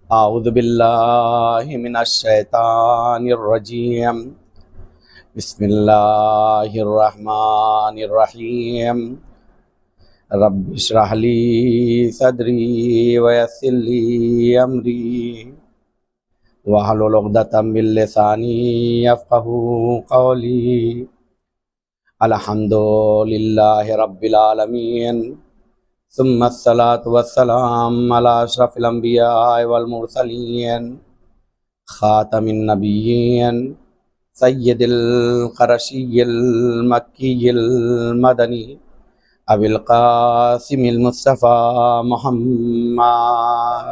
आऊज़ु बिल्लाहि मिनश शैतानिर रजीम। बिस्मिल्लाहिर रहमानिर रहीम। रब्बि इश्रह ली सदरी व यस्सिर ली अमरी वहलुल उक़दतम मिन लिसानी यफ़क़हू क़ौली। अल्हम्दुलिल्लाहि रब्बिल आलमीन। सुम्मस्सलातु वस्सलाम अला अशरफिल अंबिया वल मुरसलीन खातमिन नबिय्यीन सय्यिदिल क़रशिय्यिल मक्किय्यिल मदनी अबिल क़ासिमिल मुस्तफ़ा मुहम्मद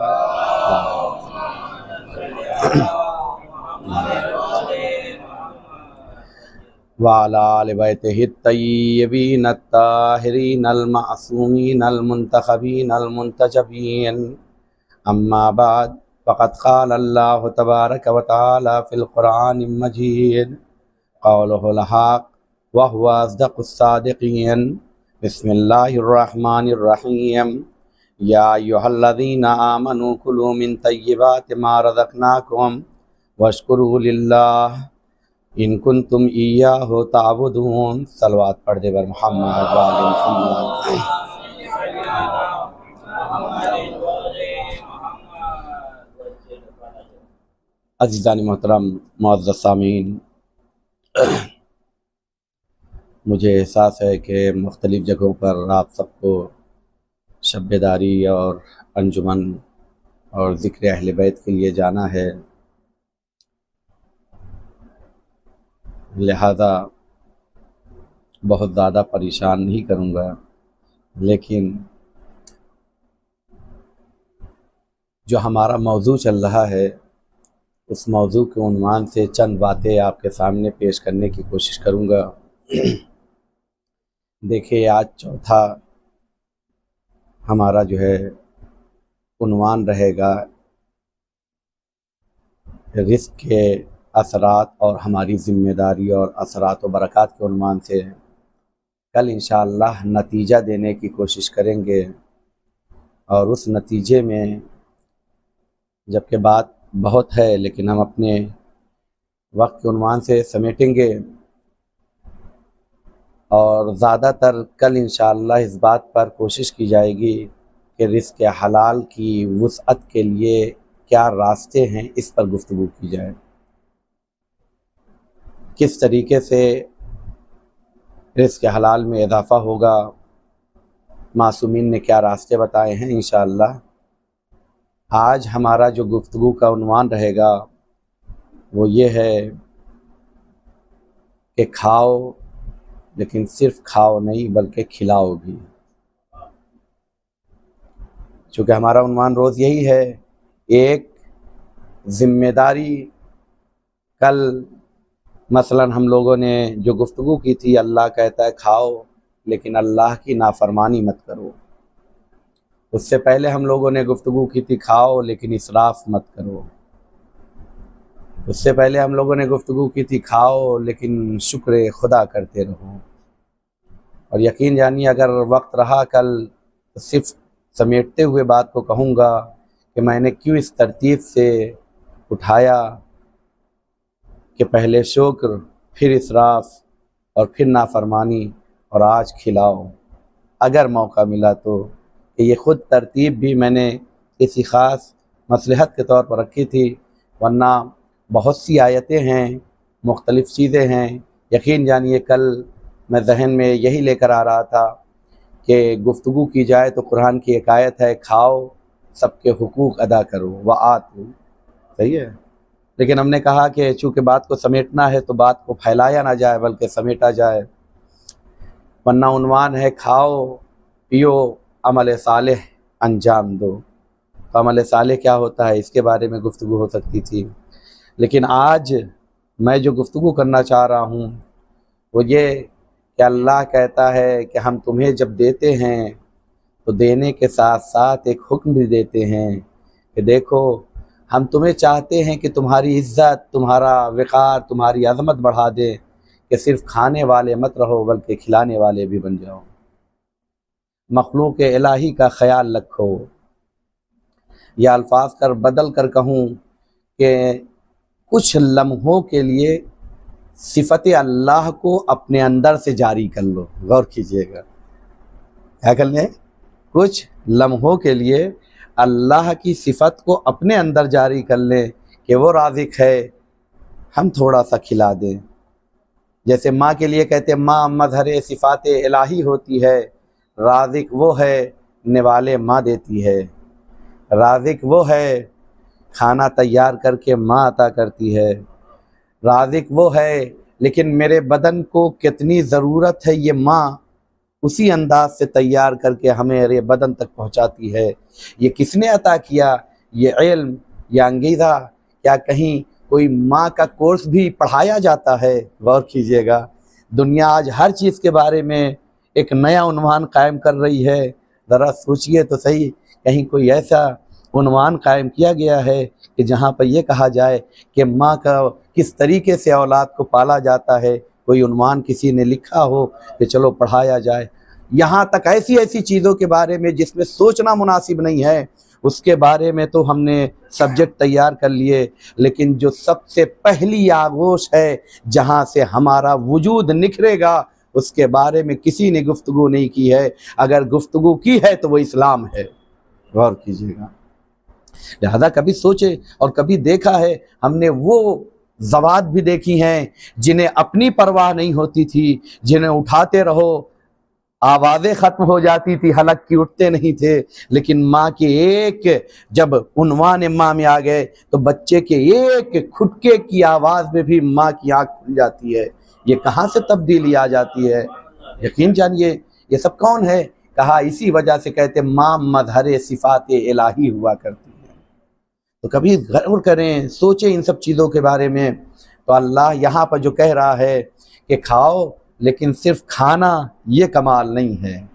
वाला आले बैतिहि तय्यबीन अत्ताहिरीन अल मासूमीन अल मुंतखबीन अल मुंतजबीन। अम्मा बाद फ़क़द क़ाल अल्लाहु तबारक व तआला फ़िल क़ुरआनिल मजीद क़ौलुहुल हक़ व हुवा अस्दक़ुस सादिक़ीन। बिस्मिल्लाहिर रहमानिर रहीम। या अय्युहल्लज़ीना आमनू कुलू मिन तय्यिबाति मा रज़क़नाकुम वश्कुरू लिल्लाह इन कुंतुम इय्याहु ताबुदून। सलवात पढ़ दे बर मोहम्मद व आले मोहम्मद। अज़ीज़ान मोहतरम मुअज़्ज़ज़ सामीन, मुझे एहसास है कि मुख्तलिफ़ जगहों पर आप सबको शब-ए-दारी और अंजुमन और ज़िक्र अहले बैत के लिए जाना है, लिहाजा बहुत ज़्यादा परेशान नहीं करूँगा, लेकिन जो हमारा मौजू चल रहा है उस मौजू के उन्वान से चंद बातें आपके सामने पेश करने की कोशिश करूँगा। देखिए, आज चौथा हमारा जो है उन्वान रहेगा रिज़्क़ के असरात और हमारी ज़िम्मेदारी और असरात व बरक़ात के उन्वान से। कल इंशाअल्लाह नतीजा देने की कोशिश करेंगे और उस नतीजे में जबकि बात बहुत है लेकिन हम अपने वक्त के उन्वान से समेटेंगे और ज़्यादातर कल इंशाअल्लाह इस बात पर कोशिश की जाएगी कि रिज़्क़ हलाल की वुसअत के लिए क्या रास्ते हैं, इस पर गुफ्तगू की जाए। किस तरीके से रिज़्क़ हलाल में इजाफ़ा होगा, मासूमीन ने क्या रास्ते बताए हैं। इंशाअल्लाह आज हमारा जो गुफ्तगू का उन्वान रहेगा वो ये है कि खाओ, लेकिन सिर्फ खाओ नहीं बल्कि खिलाओ भी। चूँकि हमारा उन्वान रोज़ यही है, एक ज़िम्मेदारी। कल मसलन हम लोगों ने जो गुफ्तगू की थी, अल्लाह कहता है खाओ लेकिन अल्लाह की नाफरमानी मत करो। उससे पहले हम लोगों ने गुफ्तगू की थी खाओ लेकिन इसराफ मत करो। उससे पहले हम लोगों ने गुफ्तगू की थी खाओ लेकिन शुक्र खुदा करते रहो। और यकीन जानिए अगर वक्त रहा कल तो सिर्फ समेटते हुए बात को कहूँगा कि मैंने क्यों इस तरतीब से उठाया कि पहले शुक्र, फिर इसराफ और फिर नाफरमानी और आज खिलाओ। अगर मौका मिला तो ये ख़ुद तरतीब भी मैंने किसी ख़ास मसलहत के तौर पर रखी थी, वरना बहुत सी आयतें हैं, मुख्तलिफ़ चीज़ें हैं। यकीन जानिए कल मैं जहन में यही लेकर आ रहा था कि गुफ्तगू की जाए तो कुरान की एक आयत है, खाओ सबके हुकूक अदा करो व आतू। सही है, लेकिन हमने कहा कि चूँकि बात को समेटना है तो बात को फैलाया ना जाए बल्कि समेटा जाए, वरना उन्वान है खाओ पियो अमल सालेह अंजाम दो। तो अमल सालेह क्या होता है इसके बारे में गुफ्तगू हो सकती थी, लेकिन आज मैं जो गुफ्तगू करना चाह रहा हूँ वो ये कि अल्लाह कहता है कि हम तुम्हें जब देते हैं तो देने के साथ साथ एक हुक्म भी देते हैं कि देखो हम तुम्हें चाहते हैं कि तुम्हारी इज़्ज़त, तुम्हारा वक़ार, तुम्हारी अज़मत बढ़ा दें कि सिर्फ़ खाने वाले मत रहो बल्कि खिलाने वाले भी बन जाओ। मखलूक इलाही का ख्याल रखो। या अल्फाज कर बदल कर कहूँ कि कुछ लम्हों के लिए सिफत अल्लाह को अपने अंदर से जारी कर लो। गौर कीजिएगा, क्या कर लें? कुछ लम्हों के लिए अल्लाह की सिफत को अपने अंदर जारी कर लें कि वो राज़िक है, हम थोड़ा सा खिला दें। जैसे माँ के लिए कहते हैं माँ मज़हर सिफ़ात इलाही होती है, राज़िक वो है निवाले माँ देती है। राज़िक वो है खाना तैयार करके माँ अता करती है। राज़िक वो है लेकिन मेरे बदन को कितनी ज़रूरत है ये माँ उसी अंदाज से तैयार करके हमें ये बदन तक पहुँचाती है। ये किसने अता किया? ये इल्म, या अंगीज़ा। क्या कहीं कोई माँ का कोर्स भी पढ़ाया जाता है? गौर कीजिएगा, दुनिया आज हर चीज़ के बारे में एक नया उन्वान कायम कर रही है। ज़रा सोचिए तो सही, कहीं कोई ऐसा उन्वान कायम किया गया है कि जहाँ पर यह कहा जाए कि माँ का किस तरीके से औलाद को पाला जाता है? कोई उन्वान किसी ने लिखा हो कि चलो पढ़ाया जाए? यहाँ तक ऐसी ऐसी चीज़ों के बारे में जिसमें सोचना मुनासिब नहीं है, उसके बारे में तो हमने सब्जेक्ट तैयार कर लिए, लेकिन जो सबसे पहली आगोश है जहाँ से हमारा वजूद निखरेगा उसके बारे में किसी ने गुफ्तगू नहीं की है। अगर गुफ्तगू की है तो वो इस्लाम है। गौर कीजिएगा, लिहाजा कभी सोचे और कभी देखा है हमने वो ज़वात भी देखी हैं जिन्हें अपनी परवाह नहीं होती थी, जिन्हें उठाते रहो आवाज़ें ख़त्म हो जाती थी, हलक की उठते नहीं थे, लेकिन माँ के एक जब उन्वान माँ में आ गए तो बच्चे के एक खुटके की आवाज़ में भी माँ की आँख खुल जाती है। ये कहाँ से तब्दीली आ जाती है? यकीन जानिए ये सब कौन है? कहा इसी वजह से कहते माँ मज़हर सिफ़ात इलाही हुआ करती है। तो कभी गौर करें, सोचें इन सब चीज़ों के बारे में। तो अल्लाह यहाँ पर जो कह रहा है कि खाओ, लेकिन सिर्फ खाना ये कमाल नहीं है,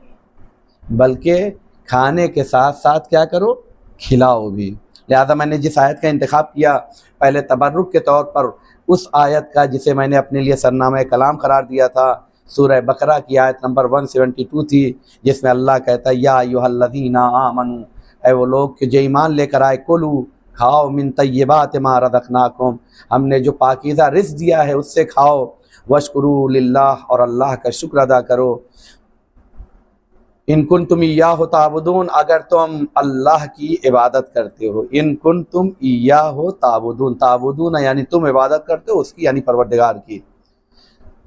बल्कि खाने के साथ साथ क्या करो? खिलाओ भी। लिहाजा मैंने जिस आयत का इंतखाब किया पहले तबर्रुक के तौर पर उस आयत का जिसे मैंने अपने लिए सरनामा कलाम करार दिया था, सूरह बकरा की आयत नंबर 172 थी, जिसमें अल्लाह कहता है या अय्युहल्लज़ीना आमनू, ऐ वो लोग कि जो ईमान लेकर आए, कुलू खाओ मिन तय्यबात मा रज़क़नाकुम, हमने जो पाकीज़ा रिज़्क़ दिया है उससे खाओ। वशकुरू लिल्लाह, और अल्लाह का शुक्र अदा करो। इन कुंतुम इय्याहु ताबुदून, अगर तुम अल्लाह की इबादत करते हो। इन कुंतुम इय्याहु ताबुदून, ताबुदून यानी तुम इबादत करते हो उसकी, यानी परवरदिगार की,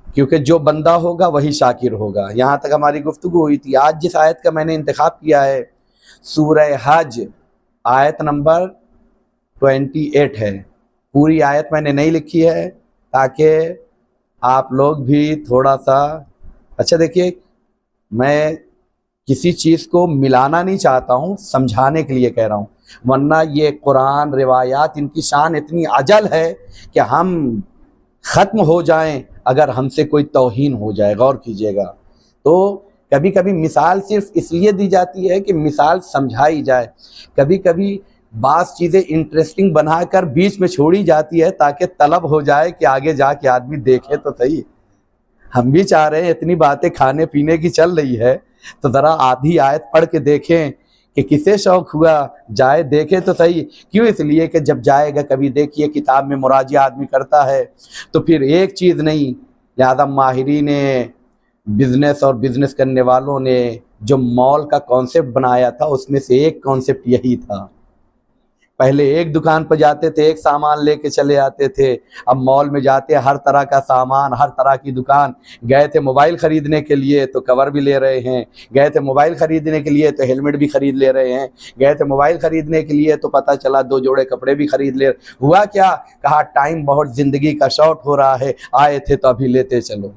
क्योंकि जो बंदा होगा वही शाकिर होगा। यहाँ तक हमारी गुफ्तगू हुई थी। आज जिस आयत का मैंने इंतखाब किया है सूरह हज आयत नंबर 28 है। पूरी आयत मैंने नहीं लिखी है ताकि आप लोग भी थोड़ा सा, अच्छा देखिए, मैं किसी चीज़ को मिलाना नहीं चाहता हूँ, समझाने के लिए कह रहा हूँ, वरना ये कुरान रिवायात इनकी शान इतनी अजल है कि हम ख़त्म हो जाएं अगर हमसे कोई तौहीन हो जाए। गौर कीजिएगा, तो कभी कभी मिसाल सिर्फ इसलिए दी जाती है कि मिसाल समझाई जाए। कभी कभी बात चीज़ें इंटरेस्टिंग बनाकर बीच में छोड़ी जाती है ताकि तलब हो जाए कि आगे जाके आदमी देखे तो सही। हम भी चाह रहे हैं, इतनी बातें खाने पीने की चल रही है तो ज़रा आधी आयत पढ़ के देखें कि किसे शौक़ हुआ जाए, देखे तो सही। क्यों? इसलिए कि जब जाएगा, कभी देखिए किताब में मुराजिया आदमी करता है तो फिर एक चीज़ नहीं, लिहाजा माहिरीन बिज़नेस और बिज़नेस करने वालों ने जो मॉल का कॉन्सेप्ट बनाया था उसमें से एक कॉन्सेप्ट यही था। पहले एक दुकान पर जाते थे, एक सामान लेके चले आते थे, अब मॉल में जाते हर तरह का सामान, हर तरह की दुकान। गए थे मोबाइल ख़रीदने के लिए तो कवर भी ले रहे हैं, गए थे मोबाइल ख़रीदने के लिए तो हेलमेट भी ख़रीद ले रहे हैं, गए थे मोबाइल ख़रीदने के लिए तो पता चला 2 जोड़े कपड़े भी ख़रीद ले। हुआ क्या? कहा टाइम बहुत ज़िंदगी का शॉर्ट हो रहा है, आए थे तो अभी लेते चलो।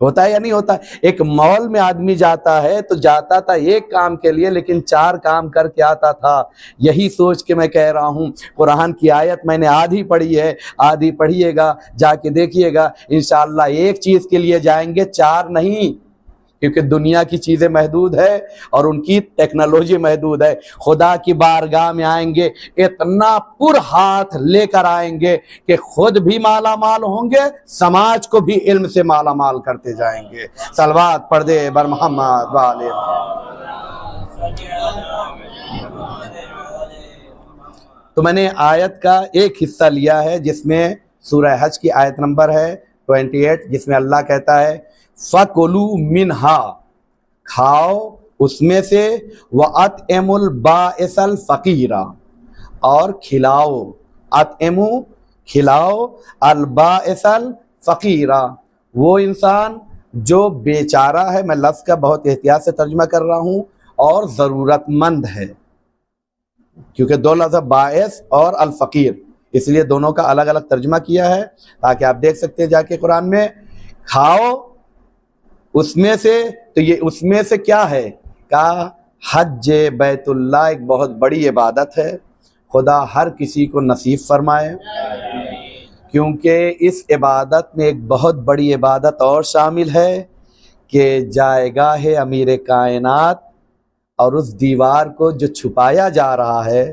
होता है या नहीं होता? एक मॉल में आदमी जाता है तो जाता था एक काम के लिए, लेकिन 4 काम करके आता था। यही सोच के मैं कह रहा हूँ, कुरान की आयत मैंने आधी पढ़ी है, आधी पढ़िएगा, जाके देखिएगा इंशाअल्लाह। एक चीज़ के लिए जाएंगे, 4 नहीं, क्योंकि दुनिया की चीजें महदूद है और उनकी टेक्नोलॉजी महदूद है। खुदा की बारगाह में आएंगे इतना पुर हाथ लेकर आएंगे कि खुद भी माला माल होंगे, समाज को भी इल्म से माला माल करते जाएंगे। सलवात पढ़ दे बर मोहम्मद वाले। तो मैंने आयत का एक हिस्सा लिया है जिसमें सूरह हज की आयत नंबर है 28, जिसमें अल्लाह कहता है फकुलू मिनहा, खाओ उसमें से, व अतएमुल बाइसल फकीरा, और खिलाओ, अतएमु खिलाओ, अल बाइसल फकीरा वो इंसान जो बेचारा है, मैं लफ्ज़ का बहुत एहतियात से तर्जुमा कर रहा हूँ, और ज़रूरतमंद है, क्योंकि दो लफ्ज़ बाइस और अल फ़कीर, इसलिए दोनों का अलग अलग तर्जुमा किया है ताकि आप देख सकते हैं जाके कुरान में। खाओ उसमें से, तो ये उसमें से क्या है, का हज बैतुल्लाह एक बहुत बड़ी इबादत है, खुदा हर किसी को नसीब फरमाए, क्योंकि इस इबादत में एक बहुत बड़ी इबादत और शामिल है कि जाएगाह अमीर कायनात और उस दीवार को जो छुपाया जा रहा है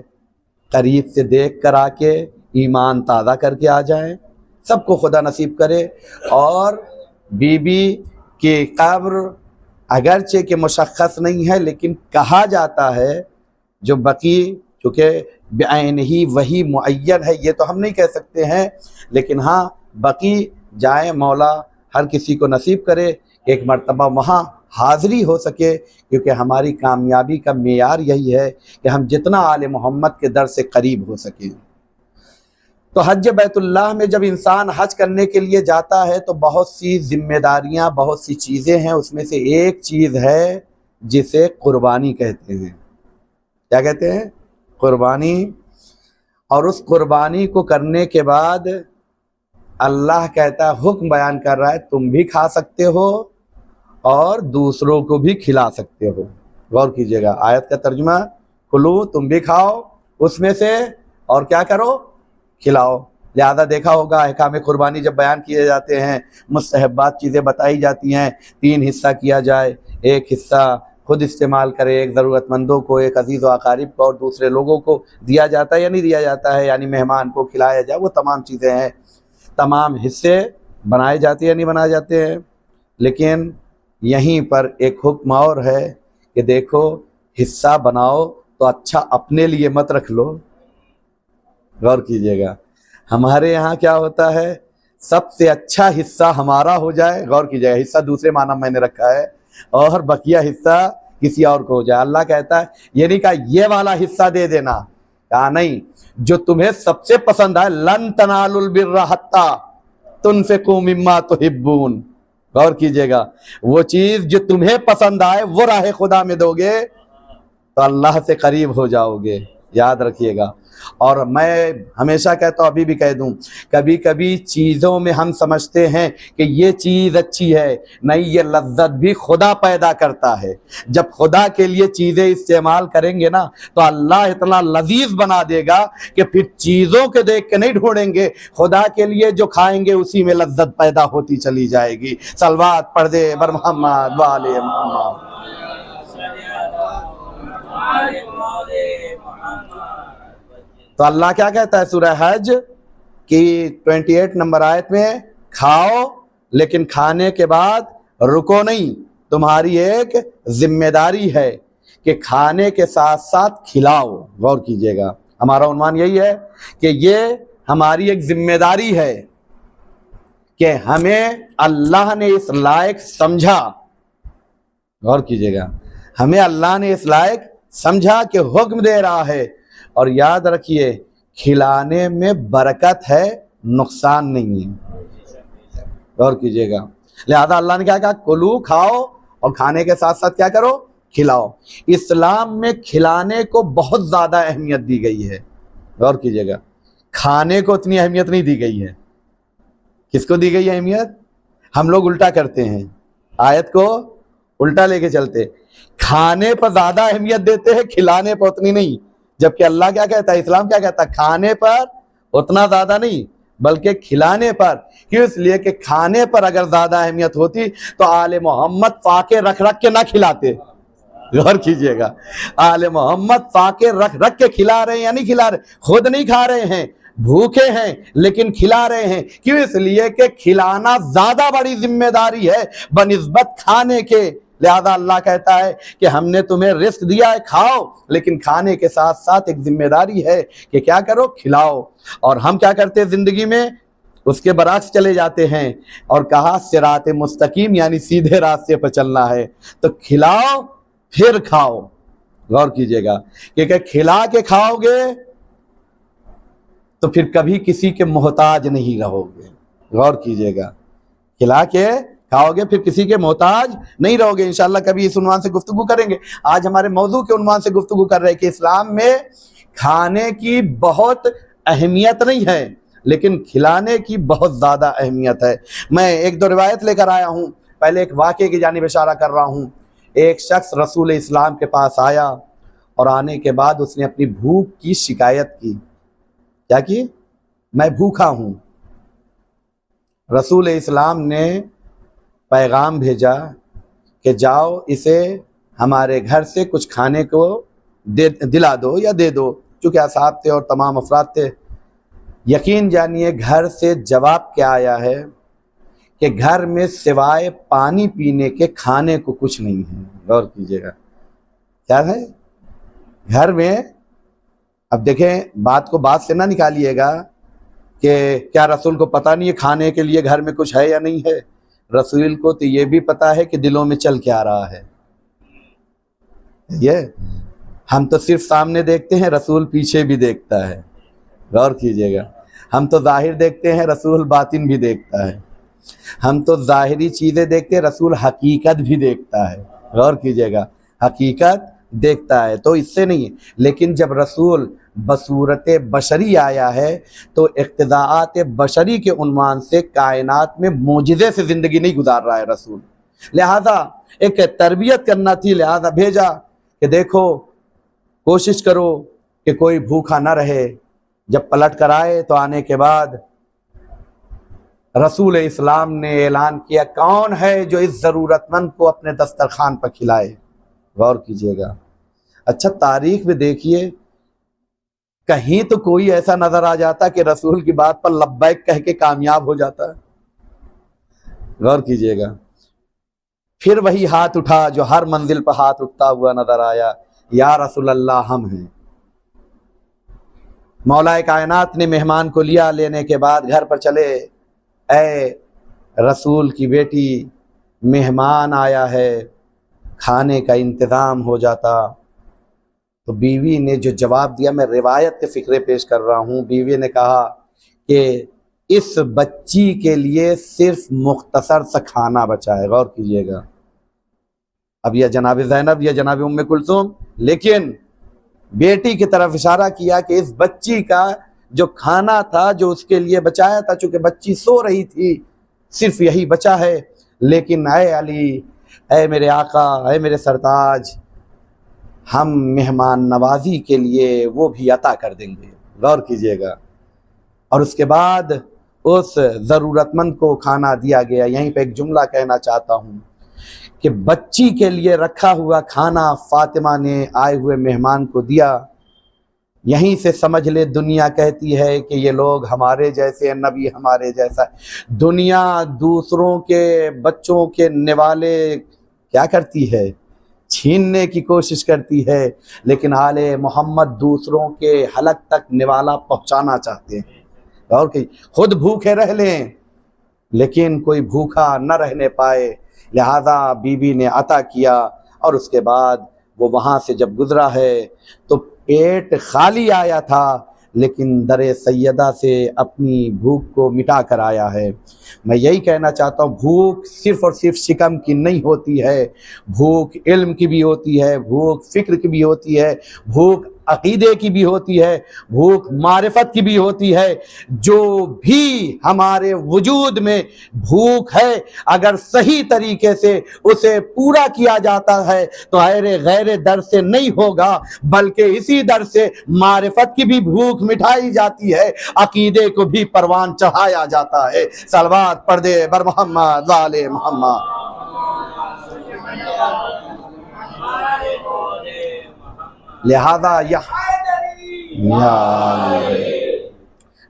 करीब से देख कर आके ईमान ताज़ा करके आ जाएं, सबको खुदा नसीब करे। और बीबी की कब्र अगरचे के मुशख्खस नहीं है, लेकिन कहा जाता है जो बकी, चूँकि बेअन ही वही मुअय्यन है, ये तो हम नहीं कह सकते हैं, लेकिन हाँ बकी जाए, मौला हर किसी को नसीब करे एक मर्तबा वहाँ हाज़री हो सके, क्योंकि हमारी कामयाबी का मेयार यही है कि हम जितना आले मोहम्मद के दर से करीब हो सकें। तो हज बैतुल्लाह में जब इंसान हज करने के लिए जाता है तो बहुत सी जिम्मेदारियां, बहुत सी चीज़ें हैं, उसमें से एक चीज़ है जिसे कुर्बानी कहते हैं। क्या कहते हैं? कुर्बानी। और उस कुर्बानी को करने के बाद अल्लाह कहता है, हुक्म बयान कर रहा है, तुम भी खा सकते हो और दूसरों को भी खिला सकते हो। गौर कीजिएगा आयत का तर्जुमा, कुलू तुम भी खाओ उसमें से और क्या करो, खिलाओ। लिहाजा देखा होगा अहकाम कुर्बानी जब बयान किए जाते हैं, मुस्तहब्बात चीज़ें बताई जाती हैं, 3 हिस्सा किया जाए, एक हिस्सा खुद इस्तेमाल करे, एक ज़रूरतमंदों को, एक अजीज़ व अकारिब को, और दूसरे लोगों को दिया जाता है या नहीं दिया जाता है, यानी मेहमान को खिलाया जाए। वो तमाम चीज़ें हैं, तमाम हिस्से बनाए जाते हैं या नहीं बनाए जाते हैं। लेकिन यहीं पर एक हुक्म और है कि देखो हिस्सा बनाओ तो अच्छा अपने लिए मत रख लो। गौर कीजिएगा, हमारे यहाँ क्या होता है, सबसे अच्छा हिस्सा हमारा हो जाए, गौर कीजिएगा हिस्सा दूसरे माना मैंने रखा है, और बकिया हिस्सा किसी और को हो जाए। अल्लाह कहता है ये नहीं कहा ये वाला हिस्सा दे देना, कहा नहीं, जो तुम्हें सबसे पसंद आए, लन तनालुल बिर्रा हत्ता तुनफिकू मिम्मा तुहिब्बून। गौर कीजिएगा, वो चीज जो तुम्हें पसंद आए वो राह खुदा में दोगे तो अल्लाह से करीब हो जाओगे, याद रखिएगा। और मैं हमेशा कहता हूँ, अभी भी कह दूं, कभी कभी चीज़ों में हम समझते हैं कि ये चीज़ अच्छी है, नहीं, ये लज्जत भी खुदा पैदा करता है। जब खुदा के लिए चीज़ें इस्तेमाल करेंगे ना तो अल्लाह इतना लजीज बना देगा कि फिर चीज़ों के देख के नहीं ढूंढेंगे, खुदा के लिए जो खाएंगे उसी में लज्जत पैदा होती चली जाएगी। सलवात पढ़ दे बर मोहम्मद वाले मोहम्मद। तो अल्लाह क्या कहता है सूरह हज की 28 नंबर आयत में, खाओ लेकिन खाने के बाद रुको नहीं, तुम्हारी एक जिम्मेदारी है कि खाने के साथ साथ खिलाओ। गौर कीजिएगा, हमारा उन्वान यही है कि ये हमारी एक जिम्मेदारी है कि हमें अल्लाह ने इस लायक समझा। गौर कीजिएगा, हमें अल्लाह ने इस लायक समझा कि हुक्म दे रहा है। और याद रखिए, खिलाने में बरकत है, नुकसान नहीं है। गौर कीजिएगा, लिहाजा अल्लाह ने क्या कहा, कुलू खाओ और खाने के साथ साथ क्या करो, खिलाओ। इस्लाम में खिलाने को बहुत ज़्यादा अहमियत दी गई है। गौर कीजिएगा, खाने को उतनी अहमियत नहीं दी गई है। किसको दी गई है अहमियत? हम लोग उल्टा करते हैं, आयत को उल्टा लेके चलते, खाने पर ज़्यादा अहमियत देते हैं, खिलाने पर उतनी नहीं। जबकि अल्लाह क्या कहता है, इस्लाम क्या कहता है, खाने पर उतना ज़्यादा नहीं बल्कि खिलाने पर। क्यों? इसलिए कि खाने पर अगर ज्यादा अहमियत होती तो आले मोहम्मद फाके रख रख के ना खिलाते। गौर कीजिएगा, आले मोहम्मद फाके रख रख के खिला रहे हैं या नहीं खिला रहे? खुद नहीं खा रहे हैं, भूखे हैं लेकिन खिला रहे हैं। क्यों? इसलिए कि खिलाना ज्यादा बड़ी जिम्मेदारी है बनिस्बत खाने के। लिहाजा अल्लाह कहता है कि हमने तुम्हें रिस्क दिया है, खाओ, लेकिन खाने के साथ साथ एक जिम्मेदारी है कि क्या करो? खिलाओ। और हम क्या करते हैं जिंदगी में? उसके बरक्स चले जाते हैं और कहा सिरात मुस्तकीम यानी सीधे रास्ते पर चलना है, तो खिलाओ फिर खाओ। गौर कीजिएगा, क्योंकि खिला के खाओगे तो फिर कभी किसी के मोहताज नहीं रहोगे। गौर कीजिएगा, खिला के खाओगे फिर किसी के मोहताज नहीं रहोगे। इंशाअल्लाह कभी इस उन्वान से गुफ्तगू करेंगे। आज हमारे मौजू के उन्वान से गुफ्तगू कर रहे हैं कि इस्लाम में खाने की बहुत अहमियत नहीं है, लेकिन खिलाने की बहुत ज्यादा अहमियत है। मैं एक दो रिवायत लेकर आया हूं। पहले एक वाक़े की जानिब इशारा कर रहा हूं। एक शख्स रसूल इस्लाम के पास आया और आने के बाद उसने अपनी भूख की शिकायत की। क्या की? मैं भूखा हूं। रसूल इस्लाम ने पैगाम भेजा कि जाओ इसे हमारे घर से कुछ खाने को दिला दो या दे दो। चूँकि असहाब थे और तमाम अफराद थे। यकीन जानिए घर से जवाब क्या आया है कि घर में सिवाय पानी पीने के खाने को कुछ नहीं है। गौर कीजिएगा, क्या है घर में? अब देखें, बात को बात से ना निकालिएगा कि क्या रसूल को पता नहीं है खाने के लिए घर में कुछ है या नहीं है। रसूल को तो ये भी पता है कि दिलों में चल क्या रहा है। ये हम तो सिर्फ सामने देखते हैं, रसूल पीछे भी देखता है। गौर कीजिएगा, हम तो जाहिर देखते हैं, रसूल बातिन भी देखता है। हम तो जाहिरी चीज़ें देखते हैं, रसूल हकीकत भी देखता है। गौर कीजिएगा, हकीकत देखता है तो इससे नहीं है। लेकिन जब रसूल बसूरत बशरी आया है तो इक़्तिदाआत बशरी के उन्वान से कायनात में मोजिज़े से ज़िंदगी नहीं गुजार रहा है रसूल। लिहाजा एक तरबियत करना थी, लिहाजा भेजा कि देखो कोशिश करो कि कोई भूखा ना रहे। जब पलट कर आए तो आने के बाद रसूल इस्लाम ने ऐलान किया, कौन है जो इस ज़रूरतमंद को अपने दस्तरखान पर खिलाए। गौर कीजिएगा। अच्छा, तारीख में देखिए, कहीं तो कोई ऐसा नजर आ जाता कि रसूल की बात पर लब्बैक कह के कामयाब हो जाता है। गौर कीजिएगा। फिर वही हाथ उठा जो हर मंजिल पर हाथ उठता हुआ नजर आया, या रसूल अल्लाह हम हैं। मौलाए कायनात ने मेहमान को लिया, लेने के बाद घर पर चले। ऐ रसूल की बेटी, मेहमान आया है, खाने का इंतज़ाम हो जाता। तो बीवी ने जो जवाब दिया, मैं रिवायत के फ़िक्रे पेश कर रहा हूँ। बीवी ने कहा कि इस बच्ची के लिए सिर्फ मुख्तसर सा खाना बचा है। गौर कीजिएगा, अब यह जनाब ज़ैनब या जनाब उम्मे कुलसूम, लेकिन बेटी की तरफ इशारा किया कि इस बच्ची का जो खाना था, जो उसके लिए बचाया था, चूँकि बच्ची सो रही थी, सिर्फ यही बचा है। लेकिन ऐ अली, ऐ मेरे आका, ऐ मेरे सरताज, हम मेहमान नवाजी के लिए वो भी अता कर देंगे। गौर कीजिएगा। और उसके बाद उस ज़रूरतमंद को खाना दिया गया। यहीं पे एक जुमला कहना चाहता हूँ कि बच्ची के लिए रखा हुआ खाना फातिमा ने आए हुए मेहमान को दिया। यहीं से समझ ले दुनिया कहती है कि ये लोग हमारे जैसे हैं, नबी हमारे जैसा। दुनिया दूसरों के बच्चों के निवाले क्या करती है? छीनने की कोशिश करती है। लेकिन आले मोहम्मद दूसरों के हलक तक निवाला पहुंचाना चाहते हैं। और कि खुद भूखे रह लें लेकिन कोई भूखा न रहने पाए। लिहाजा बीबी ने अता किया और उसके बाद वो वहाँ से जब गुजरा है तो पेट खाली आया था, लेकिन दरे सैयदा से अपनी भूख को मिटा कर आया है। मैं यही कहना चाहता हूँ, भूख सिर्फ़ और सिर्फ शिकम की नहीं होती है, भूख इल्म की भी होती है, भूख फ़िक्र की भी होती है, भूख अकीदे की भी होती है, भूख मारिफत की भी होती है। जो भी हमारे वजूद में भूख है, अगर सही तरीके से उसे पूरा किया जाता है तो गैर दर से नहीं होगा, बल्कि इसी दर से मारिफत की भी भूख मिटाई जाती है, अकीदे को भी परवान चढ़ाया जाता है। सलवात पढ़ दे बर मोहम्मद वाले मोहम्मद।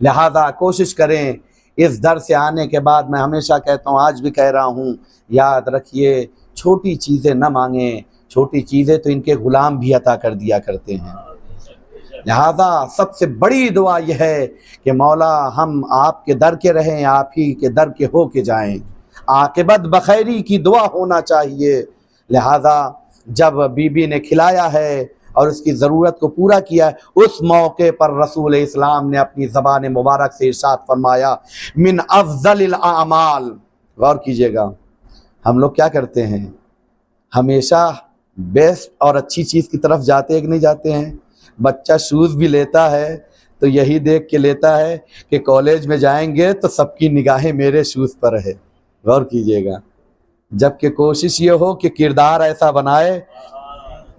लिहाजा कोशिश करें इस दर से आने के बाद, मैं हमेशा कहता हूँ, आज भी कह रहा हूँ, याद रखिए छोटी चीज़ें न मांगें, छोटी चीज़ें तो इनके गुलाम भी अता कर दिया करते हैं। लिहाजा सबसे बड़ी दुआ यह है कि मौला हम आपके दर के रहें, आप ही के दर के हो के जाएं, आकिबत बखैरी की दुआ होना चाहिए। लिहाजा जब बीबी ने खिलाया है और उसकी ज़रूरत को पूरा किया है, उस मौके पर रसूल इस्लाम ने अपनी ज़बान मुबारक से इरशाद फरमाया, मिन अफ़ज़लिल आमाल। गौर कीजिएगा, हम लोग क्या करते हैं, हमेशा बेस्ट और अच्छी चीज़ की तरफ जाते हैं कि नहीं जाते हैं। बच्चा शूज़ भी लेता है तो यही देख के लेता है कि कॉलेज में जाएंगे तो सबकी निगाहें मेरे शूज़ पर है। गौर कीजिएगा, जबकि कोशिश ये हो कि किरदार ऐसा बनाए।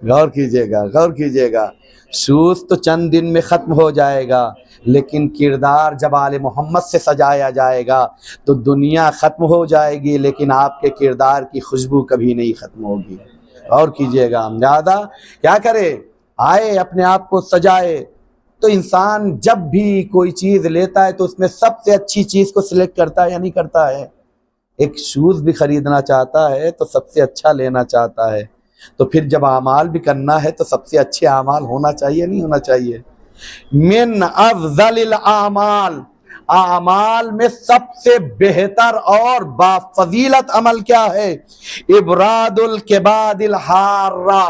गौर कीजिएगा, गौर कीजिएगा, शूज़ तो चंद दिन में ख़त्म हो जाएगा, लेकिन किरदार जब आले मोहम्मद से सजाया जाएगा तो दुनिया ख़त्म हो जाएगी, लेकिन आपके किरदार की खुशबू कभी नहीं ख़त्म होगी। गौर कीजिएगा, ज़्यादा क्या करे, आए अपने आप को सजाए। तो इंसान जब भी कोई चीज़ लेता है तो उसमें सबसे अच्छी चीज़ को सिलेक्ट करता है या नहीं करता है। एक शूज़ भी ख़रीदना चाहता है तो सबसे अच्छा लेना चाहता है, तो फिर जब आमाल भी करना है तो सबसे अच्छे आमाल होना चाहिए, नहीं होना चाहिए। मिन अफ़ज़लिल आमाल, आमाल में सबसे बेहतर और बाफजीलत अमल क्या है, इबरादुल केबादिल हार्रा।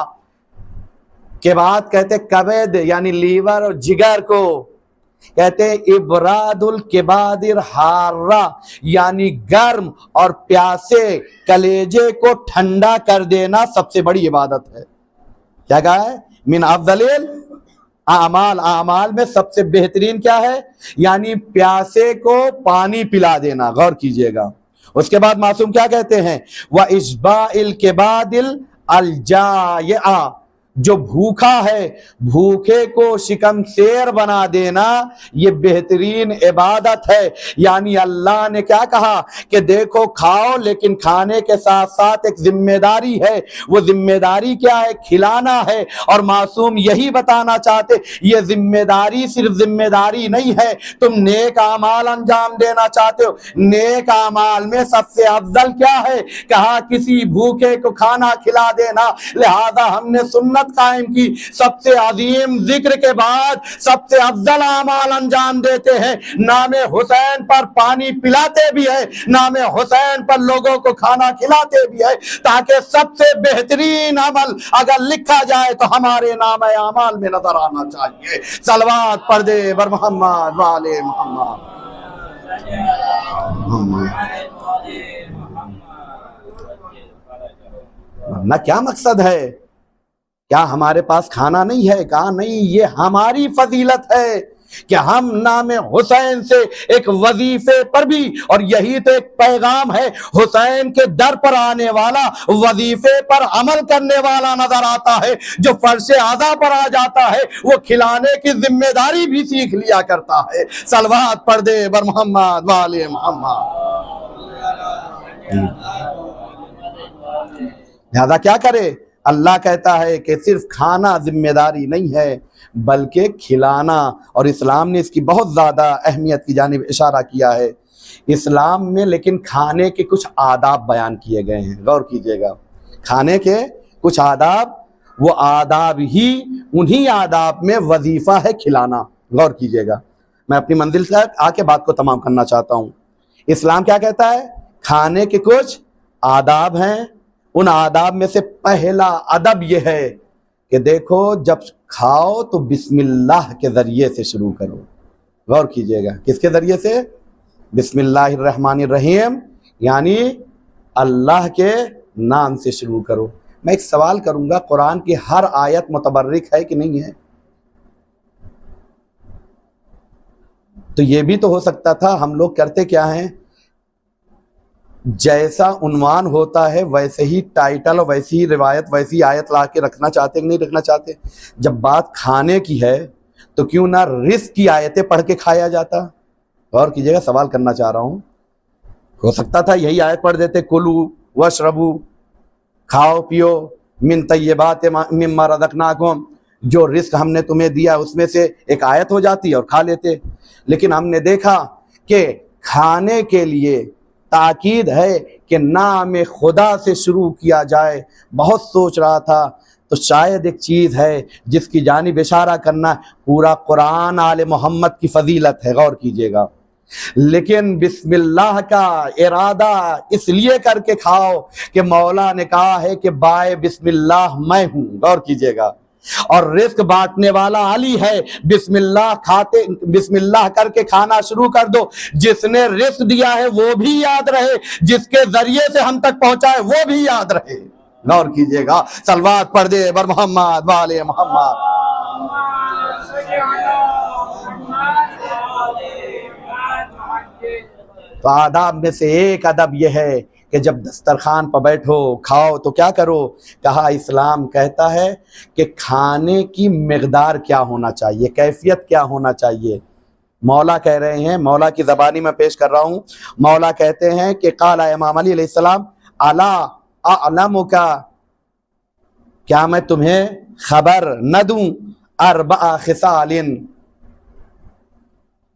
केबाद कहते कबद यानी लीवर और जिगर को, कहते हैं इबरादुल केबादिर हार्रा यानी गर्म और प्यासे कलेजे को ठंडा कर देना सबसे बड़ी इबादत है। क्या कहा है, मिन अफ़ज़लिल आमाल, आमाल में सबसे बेहतरीन क्या है, यानी प्यासे को पानी पिला देना। गौर कीजिएगा, उसके बाद मासूम क्या कहते हैं, व इश्बाइल केबादिल अलजाया, जो भूखा है भूखे को शिकमशेर बना देना, ये बेहतरीन इबादत है। यानी अल्लाह ने क्या कहा कि देखो खाओ, लेकिन खाने के साथ साथ एक जिम्मेदारी है। वो जिम्मेदारी क्या है, खिलाना है। और मासूम यही बताना चाहते, ये जिम्मेदारी सिर्फ जिम्मेदारी नहीं है, तुम नेक आमाल अंजाम देना चाहते हो। नेक आमाल में सबसे अफजल क्या है, कहा किसी भूखे को खाना खिला देना। लिहाजा हमने सुन्नत कायम की, सबसे अजीम जिक्र के बाद सबसे अफजल आमाल अंजाम देते हैं। नामे हुसैन पर पानी पिलाते भी है, नामे हुसैन पर लोगों को खाना खिलाते भी है, ताकि सबसे बेहतरीन अमल अगर लिखा जाए तो हमारे नाम आमाल में नजर आना चाहिए। सलवात पढ़ दे बर मोहम्मद वाले मोहम्मद। ना क्या मकसद है, क्या हमारे पास खाना नहीं है, कहा नहीं, ये हमारी फजीलत है कि हम नामे हुसैन से एक वजीफे पर भी, और यही तो एक पैगाम है, हुसैन के दर पर आने वाला वजीफे पर अमल करने वाला नजर आता है। जो फर्शे आज़ा पर आ जाता है वो खिलाने की जिम्मेदारी भी सीख लिया करता है। सलवात पढ़ दे बर मोहम्मद वाले मोहम्मद। लिहाजा क्या करे, अल्लाह कहता है कि सिर्फ खाना जिम्मेदारी नहीं है बल्कि खिलाना, और इस्लाम ने इसकी बहुत ज़्यादा अहमियत की जानिब इशारा किया है इस्लाम में। लेकिन खाने के कुछ आदाब बयान किए गए हैं, गौर कीजिएगा, खाने के कुछ आदाब, वो आदाब ही उन्हीं आदाब में वजीफ़ा है खिलाना। गौर कीजिएगा, मैं अपनी मंजिल तक आके बात को तमाम करना चाहता हूँ। इस्लाम क्या कहता है, खाने के कुछ आदाब हैं। उन आदाब में से पहला अदब यह है कि देखो जब खाओ तो बिस्मिल्लाह के ज़रिए से शुरू करो। गौर कीजिएगा, किसके ज़रिए से, बिस्मिल्लाहिर्रहमानिर्रहीम, यानी अल्लाह के नाम से शुरू करो। मैं एक सवाल करूंगा, कुरान की हर आयत मुतबर्रिक है कि नहीं है? तो ये भी तो हो सकता था। हम लोग करते क्या हैं, जैसा उन्वान होता है वैसे ही टाइटल और वैसी ही रिवायत वैसी आयत ला के रखना चाहते कि नहीं रखना चाहते। जब बात खाने की है तो क्यों ना रिस्क की आयतें पढ़ के खाया जाता। गौर कीजिएगा, सवाल करना चाह रहा हूं। हो सकता था यही आयत पढ़ देते, कुलू वशरबू, खाओ पियो, मिन तय्यबात मिम्मा रज़क़नाकुम, जो रिस्क हमने तुम्हें दिया उसमें से एक आयत हो जाती और खा लेते। लेकिन हमने देखा कि खाने के लिए ताकीद है कि नाम खुदा से शुरू किया जाए। बहुत सोच रहा था, तो शायद एक चीज़ है जिसकी जानिब इशारा करना, पूरा कुरान आले मोहम्मद की फजीलत है। गौर कीजिएगा, लेकिन बिस्मिल्लाह का इरादा इसलिए करके खाओ कि मौला ने कहा है कि बाय बिस्मिल्लाह मैं हूं। गौर कीजिएगा, और रिस्क बांटने वाला अली है। बिस्मिल्लाह खाते, बिस्मिल्लाह करके खाना शुरू कर दो। जिसने रिस्क दिया है वो भी याद रहे, जिसके जरिए से हम तक पहुंचा है वो भी याद रहे। गौर कीजिएगा, सलवात पढ़ दे बर मोहम्मद वाले मोहम्मद। तो आदाब में से एक अदब यह है कि जब दस्तरखान पर बैठो खाओ तो क्या करो। कहा इस्लाम कहता है कि खाने की मिकदार क्या होना चाहिए, कैफियत क्या होना चाहिए। मौला कह रहे हैं, मौला की ज़बानी में पेश कर रहा हूँ। मौला कहते हैं कि काला इमाम अली अलैहिस्सलाम, अला अअलमुका, क्या मैं तुम्हें खबर न दूं, अर्बआ खिसालिन,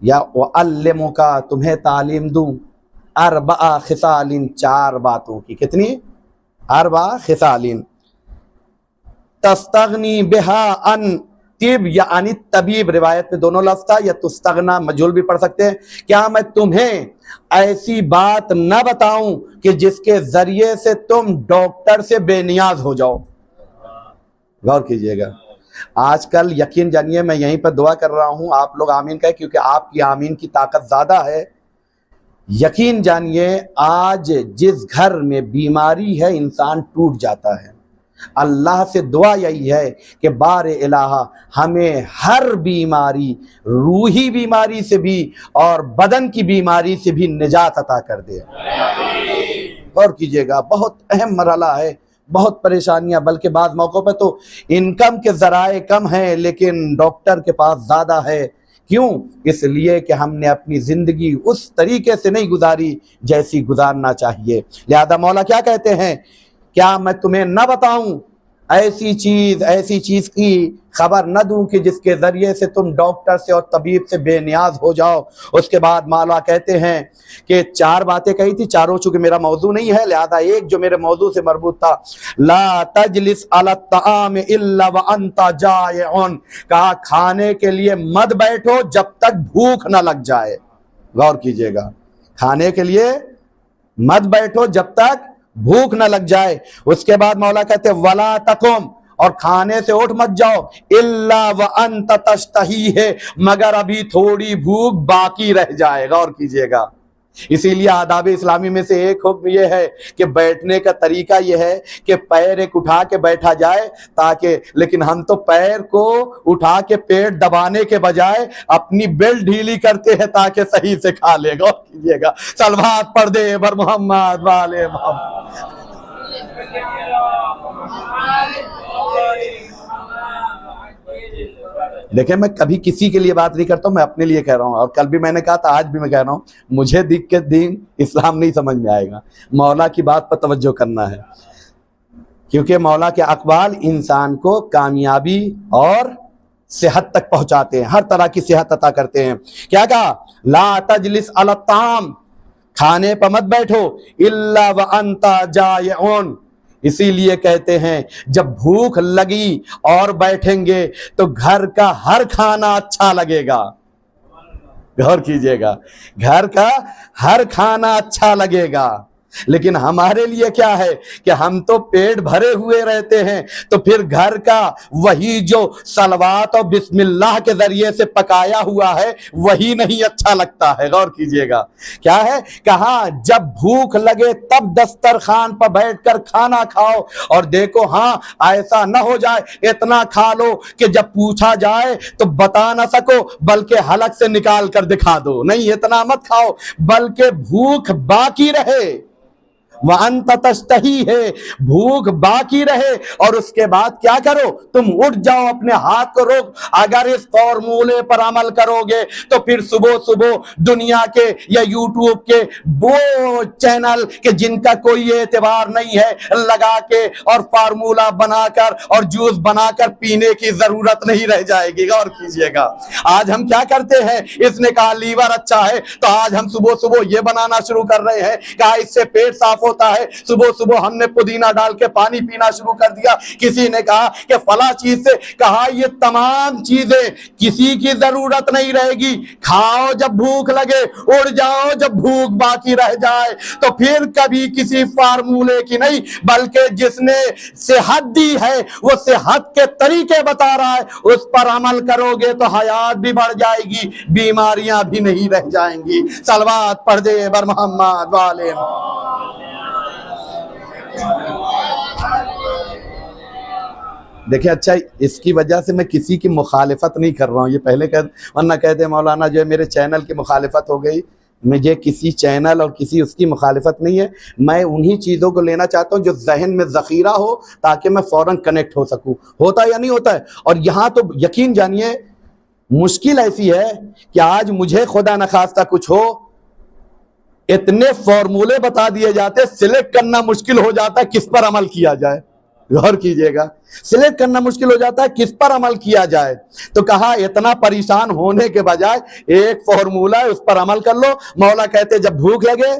या वअल्लिमुका, तुम्हें तालीम दूं, अर्बआ खिसालिन, चार बातों की। कितनी? अर्बआ खिसालिन। तस्तगनी बिहा अन तिब या अन तबीब, रिवायत में दोनों लफ्ज था, या तुस्तगना मजूल भी पढ़ सकते हैं। क्या मैं तुम्हें ऐसी बात न बताऊं कि जिसके जरिए से तुम डॉक्टर से बेनियाज हो जाओ। गौर कीजिएगा, आजकल यकीन जानिए मैं यहीं पर दुआ कर रहा हूं, आप लोग आमीन कहें, क्योंकि आपकी आमीन की ताकत ज्यादा है। यकीन जानिए आज जिस घर में बीमारी है इंसान टूट जाता है। अल्लाह से दुआ यही है कि बारे इलाहा हमें हर बीमारी, रूही बीमारी से भी और बदन की बीमारी से भी निजात अता कर दे। गौर कीजिएगा, बहुत अहम मरहला है, बहुत परेशानियां, बल्कि बाद मौक़ों पे तो इनकम के ज़राए कम हैं लेकिन डॉक्टर के पास ज़्यादा है। क्यों? इसलिए कि हमने अपनी ज़िंदगी उस तरीके से नहीं गुजारी जैसी गुजारना चाहिए। लिहाजा मौला क्या कहते हैं, क्या मैं तुम्हें न बताऊं ऐसी चीज़ की खबर न दूं कि जिसके ज़रिए से तुम डॉक्टर से और तबीब से बेनियाज हो जाओ। उसके बाद मौला कहते हैं कि चार बातें कही थी, चारों चूंकि मेरा मौजू नहीं है लिहाजा एक जो मेरे मौजू से मरबूत था, ला तजलिस अला ताम इल्ला व अंता जायउन, कहा खाने के लिए मत बैठो जब तक भूख न लग जाए। गौर कीजिएगा, खाने के लिए मत बैठो जब तक भूख न लग जाए। उसके बाद मौला कहते वला तकुम, और खाने से उठ मत जाओ, इल्ला व अंत तश्तही है, मगर अभी थोड़ी भूख बाकी रह जाए। गौर कीजिएगा, इसीलिए आदाब इस्लामी में से एक हुक्म यह है कि बैठने का तरीका यह है कि पैर एक उठा के बैठा जाए ताकि, लेकिन हम तो पैर को उठा के पेट दबाने के बजाय अपनी बेल्ट ढीली करते हैं ताकि सही से खा ले। गौर कीजिएगा, सलवात पढ़ दे बर मोहम्मद वाले मोहम्मद। देखिए, मैं कभी किसी के लिए बात नहीं करता हूं, मैं अपने लिए कह रहा हूं, और कल भी मैंने कहा था, आज भी मैं कह रहा हूं, मुझे दिख के दीन इस्लाम नहीं समझ में आएगा। मौला की बात पर तवज्जो करना है, क्योंकि मौला के अक़वाल इंसान को कामयाबी और सेहत तक पहुंचाते हैं, हर तरह की सेहत अता करते हैं। क्या कहा, ला तजलिस अला ताम, खाने पर मत बैठो, इल्ला व अंता जायउन, इसीलिए कहते हैं जब भूख लगी और बैठेंगे तो घर का हर खाना अच्छा लगेगा। गौर कीजिएगा, घर का हर खाना अच्छा लगेगा। लेकिन हमारे लिए क्या है कि हम तो पेट भरे हुए रहते हैं, तो फिर घर का वही जो सलवात और बिस्मिल्लाह के जरिए से पकाया हुआ है वही नहीं अच्छा लगता है। गौर कीजिएगा, क्या है, कहा जब भूख लगे तब दस्तरखान पर बैठकर खाना खाओ, और देखो हाँ ऐसा न हो जाए इतना खा लो कि जब पूछा जाए तो बता ना सको, बल्कि हलक से निकाल कर दिखा दो। नहीं, इतना मत खाओ, बल्कि भूख बाकी रहे, वह अंत तस्तही है, भूख बाकी रहे, और उसके बाद क्या करो, तुम उठ जाओ, अपने हाथ को रोक। अगर इस फॉर्मूले पर अमल करोगे तो फिर सुबह सुबह दुनिया के या यूट्यूब के वो चैनल के जिनका कोई एतबार नहीं है लगा के और फार्मूला बनाकर और जूस बनाकर पीने की जरूरत नहीं रह जाएगी। गौर कीजिएगा, आज हम क्या करते हैं, इसने कहा लीवर अच्छा है तो आज हम सुबह सुबह ये बनाना शुरू कर रहे हैं, कहा इससे पेट साफ होता है, सुबह सुबह हमने पुदीना डाल के पानी पीना शुरू कर दिया। किसी ने कहा कि फला चीज से, कहा ये तमाम चीजें किसी की जरूरत नहीं रहेगी, खाओ जब भूख लगे, उड़ जाओ जब भूख बाकी रह जाए। तो फिर कभी किसी फार्मूले की नहीं, बल्कि जिसने सेहत दी है वो सेहत के तरीके बता रहा है, उस पर अमल करोगे तो हयात भी बढ़ जाएगी, बीमारियां भी नहीं रह जाएंगी। सलवात पढ़ दे बर मोहम्मद वाले। देखिए, अच्छा इसकी वजह से मैं किसी की मुखालिफत नहीं कर रहा हूँ, ये पहले वरना कहते मौलाना जो है मेरे चैनल की मुखालिफत हो गई। मुझे किसी चैनल और किसी उसकी मुखालिफत नहीं है, मैं उन्हीं चीज़ों को लेना चाहता हूँ जो जहन में ज़ख़ीरा हो ताकि मैं फ़ौरन कनेक्ट हो सकूँ। होता या नहीं होता है? और यहाँ तो यकीन जानिए मुश्किल ऐसी है कि आज मुझे खुदा न खास्ता कुछ हो, इतने फॉर्मूले बता दिए जाते, सिलेक्ट करना मुश्किल हो जाता है किस पर अमल किया जाए। गौर कीजिएगा, सिलेक्ट करना मुश्किल हो जाता है किस पर अमल किया जाए। तो कहा इतना परेशान होने के बजाय एक फॉर्मूला है उस पर अमल कर लो। मौला कहते जब भूख लगे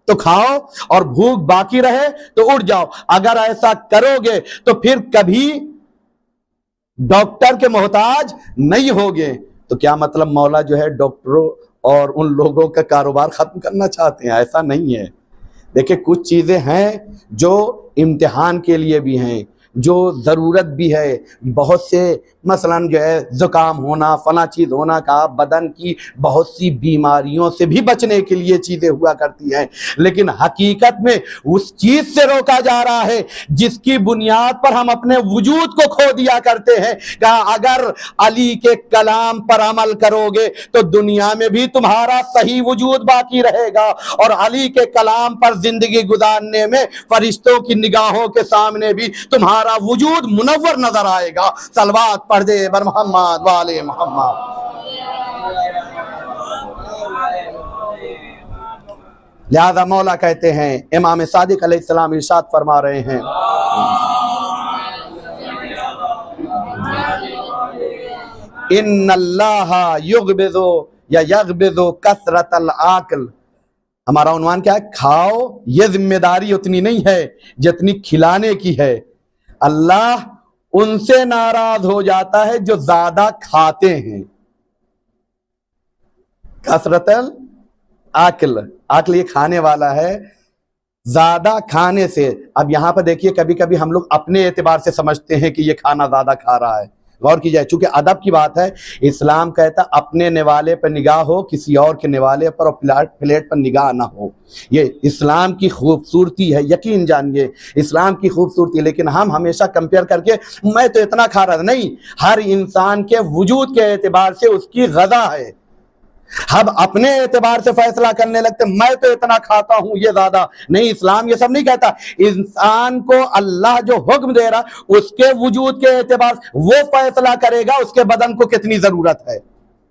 तो खाओ और भूख बाकी रहे तो उठ जाओ। अगर ऐसा करोगे तो फिर कभी डॉक्टर के मोहताज नहीं होगे। तो क्या मतलब मौला जो है डॉक्टरों और उन लोगों का कारोबार खत्म करना चाहते हैं? ऐसा नहीं है। देखिए, कुछ चीज़ें हैं जो इम्तिहान के लिए भी हैं, जो ज़रूरत भी है। बहुत से मसलन जो है ज़ुकाम होना, फला चीज़ होना का बदन की बहुत सी बीमारियों से भी बचने के लिए चीज़ें हुआ करती हैं, लेकिन हकीकत में उस चीज़ से रोका जा रहा है जिसकी बुनियाद पर हम अपने वजूद को खो दिया करते हैं। कहा अगर अली के कलाम पर अमल करोगे तो दुनिया में भी तुम्हारा सही वजूद बाकी रहेगा, और अली के कलाम पर जिंदगी गुजारने में फरिश्तों की निगाहों के सामने भी तुम्हारा वजूद मुनव्वर नजर आएगा। सलवात पढ़ दे बर मोहम्मद वाले मोहम्मद। लिहाजा मौला कहते हैं, इमाम सादिक अलैहिस्सलाम इरशाद फरमा रहे हैं, इन्नल्लाह युग़बिज़ु या यग़बिज़ु कसरतल आक़ल। हमारा उन्वान क्या है? खाओ, ये जिम्मेदारी उतनी नहीं है जितनी खिलाने की है। अल्लाह उनसे नाराज हो जाता है जो ज्यादा खाते हैं। कसरतल आकल, आकल ये खाने वाला है, ज्यादा खाने से। अब यहां पर देखिए, कभी कभी हम लोग अपने एतबार से समझते हैं कि ये खाना ज्यादा खा रहा है। गौर की जाए, चूंकि अदब की बात है, इस्लाम कहता अपने निवाले पर निगाह हो, किसी और के निवाले पर और प्लेट पर निगाह ना हो। ये इस्लाम की खूबसूरती है, यकीन जानिए इस्लाम की खूबसूरती। लेकिन हम हमेशा कंपेयर करके मैं तो इतना खा रहा था, नहीं, हर इंसान के वजूद के एतबार से उसकी ग़िज़ा है। हम अपने एतबार से फैसला करने लगते, मैं तो इतना खाता हूं ये ज्यादा नहीं। इस्लाम ये सब नहीं कहता। इंसान को अल्लाह जो हुक्म दे रहा उसके वजूद के एतबार वो फैसला करेगा उसके बदन को कितनी जरूरत है।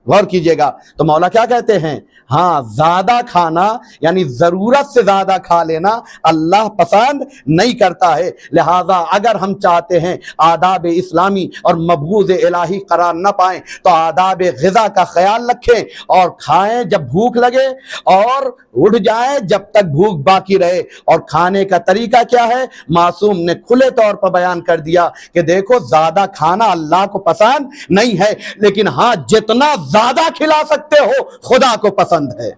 गौर कीजिएगा। तो मौला क्या कहते हैं, हाँ, ज्यादा खाना यानी जरूरत से ज्यादा खा लेना अल्लाह पसंद नहीं करता है। लिहाजा अगर हम चाहते हैं आदाब इस्लामी और मबगूज़ इलाही करार न पाएं तो आदाब ग़िज़ा का ख्याल रखें और खाएं जब भूख लगे और उठ जाएं जब तक भूख बाकी रहे। और खाने का तरीका क्या है, मासूम ने खुले तौर पर बयान कर दिया कि देखो ज्यादा खाना अल्लाह को पसंद नहीं है, लेकिन हाँ जितना ज्यादा खिला सकते हो खुदा को पसंद है।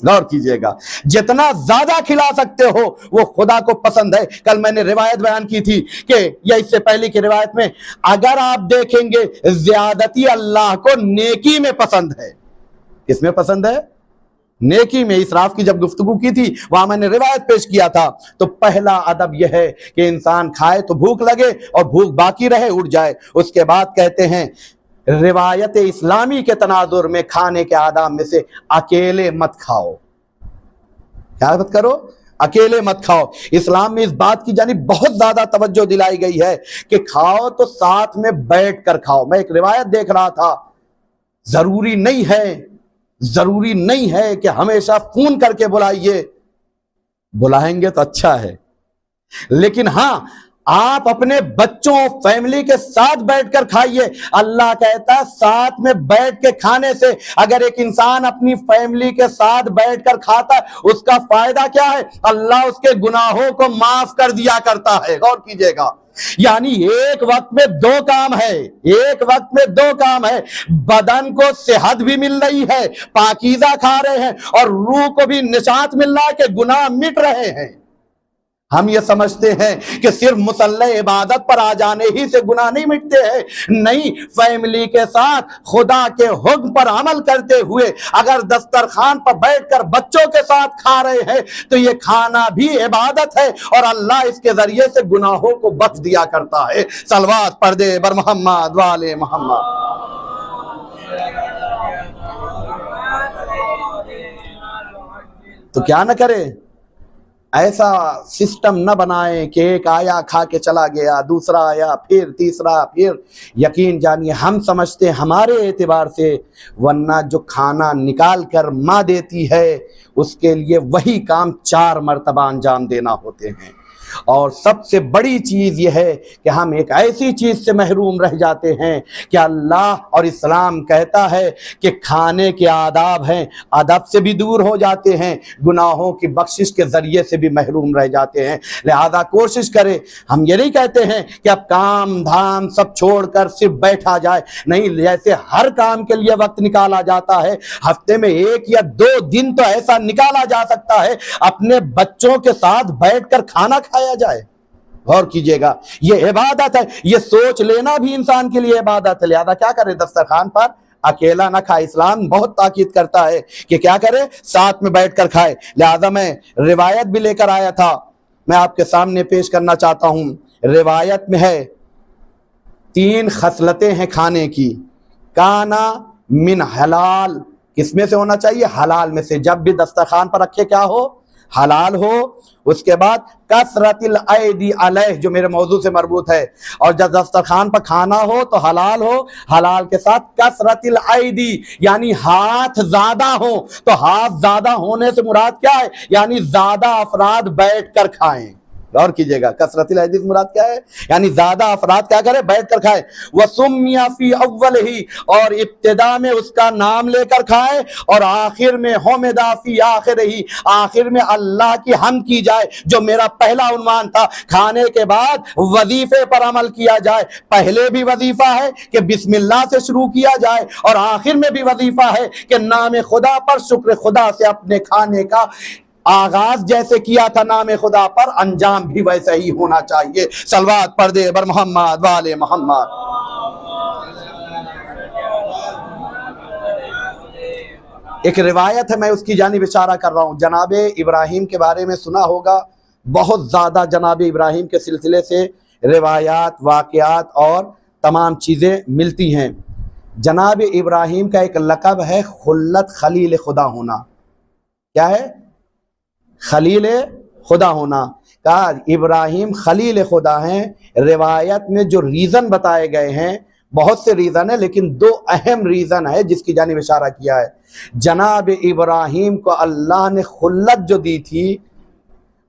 गौर कीजिएगा, जितना ज्यादा खिला सकते हो वो खुदा को पसंद है। कल मैंने रिवायत बयान की थी कि या इससे पहले की रिवायत में, अगर आप देखेंगे ज्यादती अल्लाह को नेकी में पसंद है। किसमें पसंद है? नेकी में। इसराफ की जब गुफ्तगू की थी वहां मैंने रिवायत पेश किया था। तो पहला अदब यह है कि इंसान खाए तो भूख लगे और भूख बाकी रहे, उड़ जाए। उसके बाद कहते हैं रिवायत इस्लामी के तनाजुर में खाने के आदाब में से अकेले मत खाओ। क्या मत करो? अकेले मत खाओ। इस्लाम में इस बात की जानिब बहुत ज्यादा तवज्जो दिलाई गई है कि खाओ तो साथ में बैठ कर खाओ। मैं एक रिवायत देख रहा था, जरूरी नहीं है कि हमेशा फोन करके बुलाइए, बुलाएंगे तो अच्छा है, लेकिन हां आप अपने बच्चों फैमिली के साथ बैठकर खाइए। अल्लाह कहता है साथ में बैठ के खाने से अगर एक इंसान अपनी फैमिली के साथ बैठकर खाता है उसका फायदा क्या है? अल्लाह उसके गुनाहों को माफ कर दिया करता है। गौर कीजिएगा, यानी एक वक्त में दो काम है, बदन को सेहत भी मिल रही है, पाकीज़ा खा रहे हैं, और रूह को भी निशात मिल रहा है कि गुनाह मिट रहे हैं। हम ये समझते हैं कि सिर्फ मुसल्ले इबादत पर आ जाने ही से गुनाह नहीं मिटते हैं। नहीं, फैमिली के साथ खुदा के हुक्म पर अमल करते हुए अगर दस्तरखान पर बैठकर बच्चों के साथ खा रहे हैं तो ये खाना भी इबादत है और अल्लाह इसके जरिए से गुनाहों को बख्श दिया करता है। सलवात पढ़ दे बर मोहम्मद वाले मोहम्मद। तो क्या न करे, ऐसा सिस्टम न बनाए कि एक आया खा के चला गया, दूसरा आया, फिर तीसरा, फिर। यकीन जानिए हम समझते हमारे एतबार से, वरना जो खाना निकाल कर माँ देती है उसके लिए वही काम 4 मर्तबा अंजाम देना होते हैं। और सबसे बड़ी चीज यह है कि हम एक ऐसी चीज से महरूम रह जाते हैं कि अल्लाह और इस्लाम कहता है कि खाने के आदाब हैं, अदब से भी दूर हो जाते हैं, गुनाहों की बख्शिश के जरिए से भी महरूम रह जाते हैं। लिहाजा कोशिश करें, हम ये नहीं कहते हैं कि अब काम धाम सब छोड़कर सिर्फ बैठा जाए, नहीं, जैसे हर काम के लिए वक्त निकाला जाता है, हफ्ते में 1 या 2 दिन तो ऐसा निकाला जा सकता है अपने बच्चों के साथ बैठकर खाना खाया जाए। गौर कीजिएगा, ये इबादत है, ये सोच लेना भी इंसान के लिए इबादत है। लिहाजा क्या करे, दस्तरखान पर अकेला ना खाए। इस्लाम बहुत ताकीद करता है कि क्या करे, साथ में बैठकर खाए। लिहाजा मैं रिवायत भी लेकर आया था, मैं आपके सामने पेश करना चाहता हूं। रिवायत में है 3 खसलतें हैं खाने की। काना मिन हलाल, किसमें से होना चाहिए? हलाल में से। जब भी दस्तरखान पर रखे क्या हो? हलाल हो। उसके बाद कसरतिल ऐदी अलैह, जो मेरे मौजू से मरबूत है, और जब दस्तरखान पर खाना हो तो हलाल हो, हलाल के साथ कसरतिल ऐदी यानी हाथ ज्यादा हो। तो हाथ ज्यादा होने से मुराद क्या है? यानी ज्यादा अफराद बैठ कर खाएं। गौर कीजिएगा, कसरतिल ऐदी से मुराद क्या है? यानी ज्यादा अफराद क्या करें? बैठ कर खाए। वसुम्मिया फी अव्वल ही, और इब्तिदा में उसका नाम लेकर खाए, और आखिर में हुमिदा फी आखिर ही, आखिर में अल्लाह की हम की जाए, जो मेरा पहला उन्वान था। खाने के बाद वजीफे पर अमल किया जाए। पहले भी वजीफा है कि बिस्मिल्लाह से शुरू किया जाए, और आखिर में भी वजीफा है कि नाम खुदा पर शुक्र खुदा से अपने खाने का आगाज जैसे किया था नाम खुदा पर, अंजाम भी वैसे ही होना चाहिए। सलवात पढ़ दे बर मोहम्मद वाले मोहम्मद। एक रिवायत है, मैं उसकी जानिब इशारा कर रहा हूं। जनाबे इब्राहिम के बारे में सुना होगा, बहुत ज्यादा जनाबे इब्राहिम के सिलसिले से रिवायात, वाक़यात और तमाम चीजें मिलती हैं। जनाब इब्राहिम का एक लक़ब है खुल्लत खलील खुदा होना। क्या है? खलील खुदा होना। कहा इब्राहिम खलील खुदा हैं। रिवायत में जो रीज़न बताए गए हैं, बहुत से रीज़न है, लेकिन 2 अहम रीज़न है जिसकी जानिब इशारा किया है। जनाब इब्राहिम को अल्लाह ने खुल्लत जो दी थी,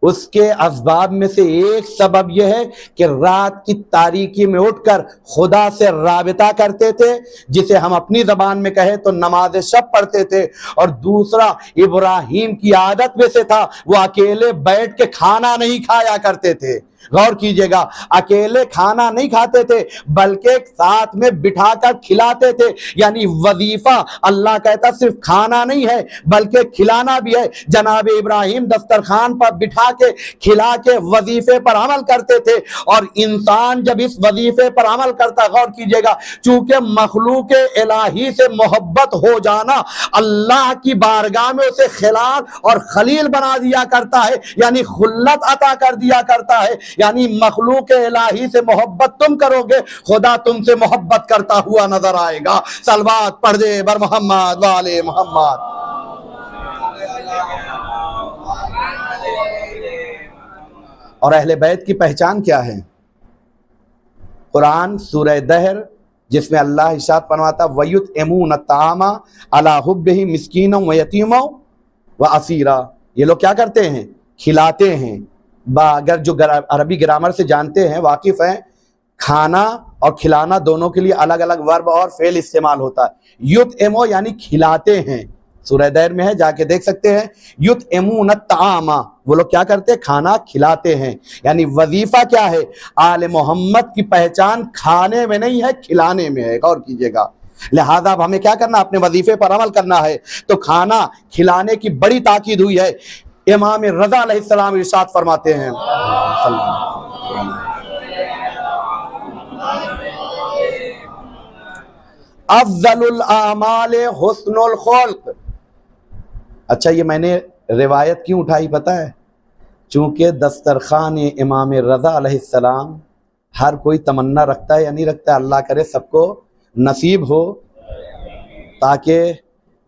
उसके असबाब में से एक सबब यह है कि रात की तारीकी में उठकर खुदा से राबिता करते थे, जिसे हम अपनी जबान में कहें तो नमाज शब पढ़ते थे। और दूसरा, इब्राहिम की आदत में से था वो अकेले बैठ के खाना नहीं खाया करते थे, गौर कीजिएगा, अकेले खाना नहीं खाते थे बल्कि साथ में बिठाकर खिलाते थे। यानी वजीफा अल्लाह कहता सिर्फ खाना नहीं है बल्कि खिलाना भी है। जनाब इब्राहिम दस्तरखान पर बिठा के खिला के वजीफे पर अमल करते थे। और इंसान जब इस वजीफे पर अमल करता, गौर कीजिएगा, चूंकि मखलूक इलाही से मोहब्बत हो जाना अल्लाह की बारगाह में उसे खिलाल और खलील बना दिया करता है, यानी खुल्लत अता कर दिया करता है। यानी मखलूक इलाही से मोहब्बत तुम करोगे, खुदा तुमसे मोहब्बत करता हुआ नजर आएगा। सलवात पढ़ दे बर मोहम्मद वाले मोहम्मद। और अहले बैत की पहचान क्या है? कुरान सूरह दहर जिसमें अल्लाह इरशाद फरमाता वयुतइमून तामा अला हुब्बिही मिस्कीनन व यतीमन व असीरा। ये लोग क्या करते हैं? खिलाते हैं। अगर जो अरबी ग्रामर से जानते हैं, वाकिफ हैं, खाना और खिलाना दोनों के लिए अलग अलग वर्ब और फेल इस्तेमाल होता है। युतइमो यानी खिलाते हैं, सूरह दहर में है, जाके देख सकते हैं। युतइमून तामा, वो लोग क्या करते हैं? खाना खिलाते हैं। यानी वजीफा क्या है? आले मोहम्मद की पहचान खाने में नहीं है, खिलाने में है। गौर कीजिएगा, लिहाजा अब हमें क्या करना? अपने वजीफे पर अमल करना है। तो खाना खिलाने की बड़ी ताकीद हुई है। इमाम रज़ा अलैहिस्सलाम इरशाद फरमाते हैं अफ़ज़लुल आमाले हुस्नुल खुल्क़। अच्छा, ये मैंने रिवायत क्यों उठाई पता है? चूंकि दस्तरखान इमाम रज़ा अलैहिस्सलाम हर कोई तमन्ना रखता है या नहीं रखता है? अल्लाह करे सबको नसीब हो, ताकि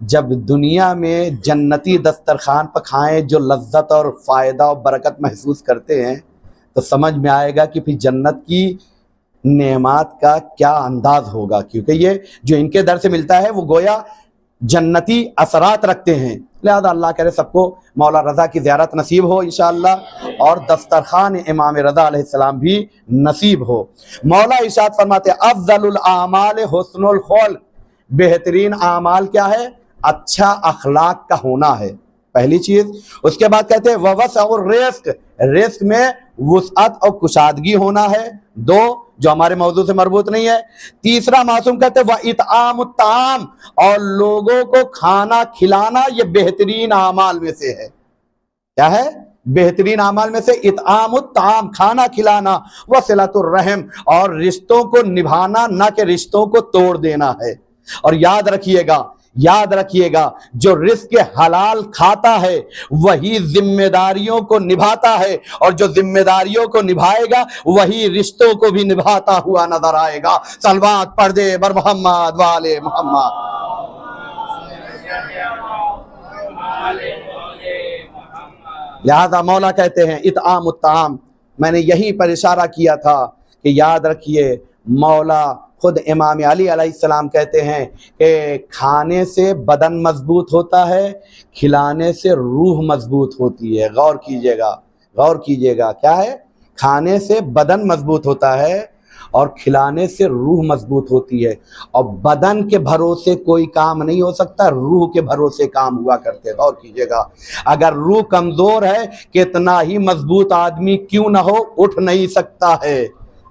जब दुनिया में जन्नती दस्तरखान पर खाएं, जो लज्जत और फ़ायदा और बरकत महसूस करते हैं, तो समझ में आएगा कि फिर जन्नत की नेमात का क्या अंदाज होगा। क्योंकि ये जो इनके दर से मिलता है वो गोया जन्नती असरात रखते हैं। लिहाजा अल्लाह करे सबको मौला रज़ा की ज़ियारत नसीब हो इंशाअल्लाह, और दस्तरखान इमाम रज़ा अलैहिस्सलाम भी नसीब हो। मौला इरशाद फरमाते अफ़ज़लुल आमाल हुस्नुल खुल्क़। बेहतरीन आमाल क्या है? अच्छा अखलाक का होना है, पहली चीज। उसके बाद कहते हैं ववस और रिस्क, रिस्क में वुसअत और कुशादगी होना है। दो, जो हमारे मौजू से मरबूत नहीं है। तीसरा मासूम कहते हैं व इतआम ताम, और लोगों को खाना खिलाना, ये बेहतरीन आमाल में से है। क्या है? बेहतरीन आमाल में से इतआम ताम, खाना खिलाना, व सिलतुर रहम, और रिश्तों को निभाना, ना कि रिश्तों को तोड़ देना है। और याद रखिएगा जो रिस्क हलाल खाता है वही जिम्मेदारियों को निभाता है, और जो जिम्मेदारियों को निभाएगा वही रिश्तों को भी निभाता हुआ नजर आएगा। सलवात पढ़ दे बर मोहम्मद वाले मोहम्मद। लिहाजा मौला कहते हैं इतआम उत्ताम। मैंने यहीं पर इशारा किया था कि याद रखिए, मौला खुद इमाम अली अलैहिस्सलाम कहते हैं कि खाने से बदन मजबूत होता है, खिलाने से रूह मजबूत होती है। गौर कीजिएगा, क्या है? खाने से बदन मजबूत होता है और खिलाने से रूह मजबूत होती है। और बदन के भरोसे कोई काम नहीं हो सकता, रूह के भरोसे काम हुआ करते। गौर कीजिएगा, अगर रूह कमजोर है, कितना ही मजबूत आदमी क्यों ना हो, उठ नहीं सकता है।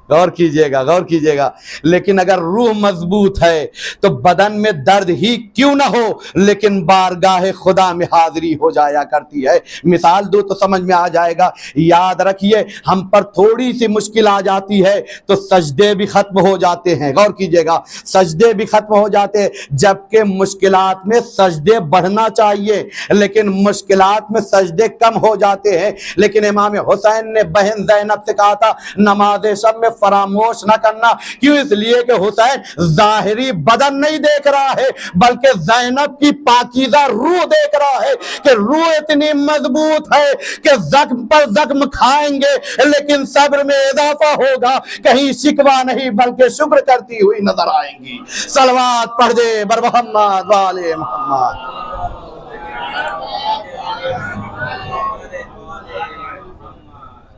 गौर कीजिएगा, लेकिन अगर रूह मजबूत है तो बदन में दर्द ही क्यों ना हो, लेकिन बारगाह खुदा में हाजिरी हो जाया करती है। मिसाल दो तो समझ में आ जाएगा। याद रखिए, हम पर थोड़ी सी मुश्किल आ जाती है तो सजदे भी खत्म हो जाते हैं। गौर कीजिएगा, सजदे भी खत्म हो जाते हैं, जबकि मुश्किलात में सजदे बढ़ना चाहिए, लेकिन मुश्किलात में सजदे कम हो जाते हैं। लेकिन इमाम हुसैन ने बहन ज़ैनब से कहा था नमाज़े शब में फरामोश न करना। क्यों? इसलिए कि हुसैन जाहिरी बदन नहीं देख रहा है, बल्कि ज़ैनब की पाकीज़ा रूह देख रहा है कि रूह इतनी मजबूत है कि जख्म पर जख्म खाएंगे लेकिन सब्र में इजाफा होगा, कहीं शिकवा नहीं बल्कि शुक्र करती हुई नजर आएंगी। सलवात पढ़ दे बर मोहम्मद वाले मोहम्मद।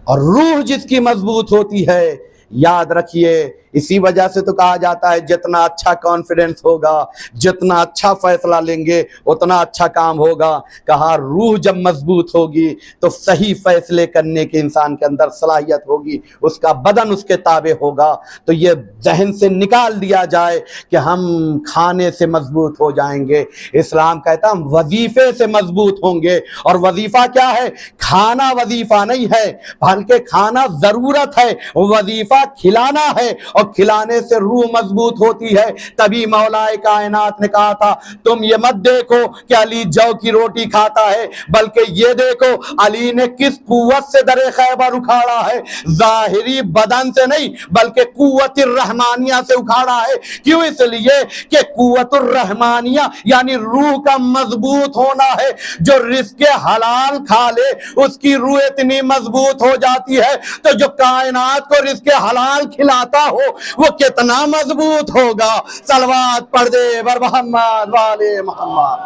और रूह जिसकी मजबूत होती है, याद रखिए इसी वजह से तो कहा जाता है जितना अच्छा कॉन्फिडेंस होगा, जितना अच्छा फैसला लेंगे, उतना अच्छा काम होगा। कहा रूह जब मजबूत होगी तो सही फैसले करने के इंसान के अंदर सलाहियत होगी, उसका बदन उसके ताबे होगा। तो ये जहन से निकाल दिया जाए कि हम खाने से मजबूत हो जाएंगे। इस्लाम कहता हम वजीफे से मजबूत होंगे। और वजीफा क्या है? खाना वजीफा नहीं है, बल्कि खाना जरूरत है, वजीफा खिलाना है। और खिलाने से रूह मजबूत होती है। तभी मौलाए कायनात ने कहा था तुम ये मत देखो कि अली जौ की रोटी खाता है, बल्कि ये देखो अली ने किस कुव्वत से दरे खैबर उखाड़ा है। जाहिरी बदन से नहीं बल्कि कुव्वतुर रहमानिया से उखाड़ा है। क्यों? इसलिए कि कुव्वतुर रहमानिया यानी रूह का मजबूत होना है। जो रिस्क हलाल खा ले उसकी रूह इतनी मजबूत हो जाती है, तो जो कायनात को रिस्क हलाल खिलाता हो वो कितना मजबूत होगा। सलवात पढ़ दे बर मोहम्मद वाले मोहम्मद।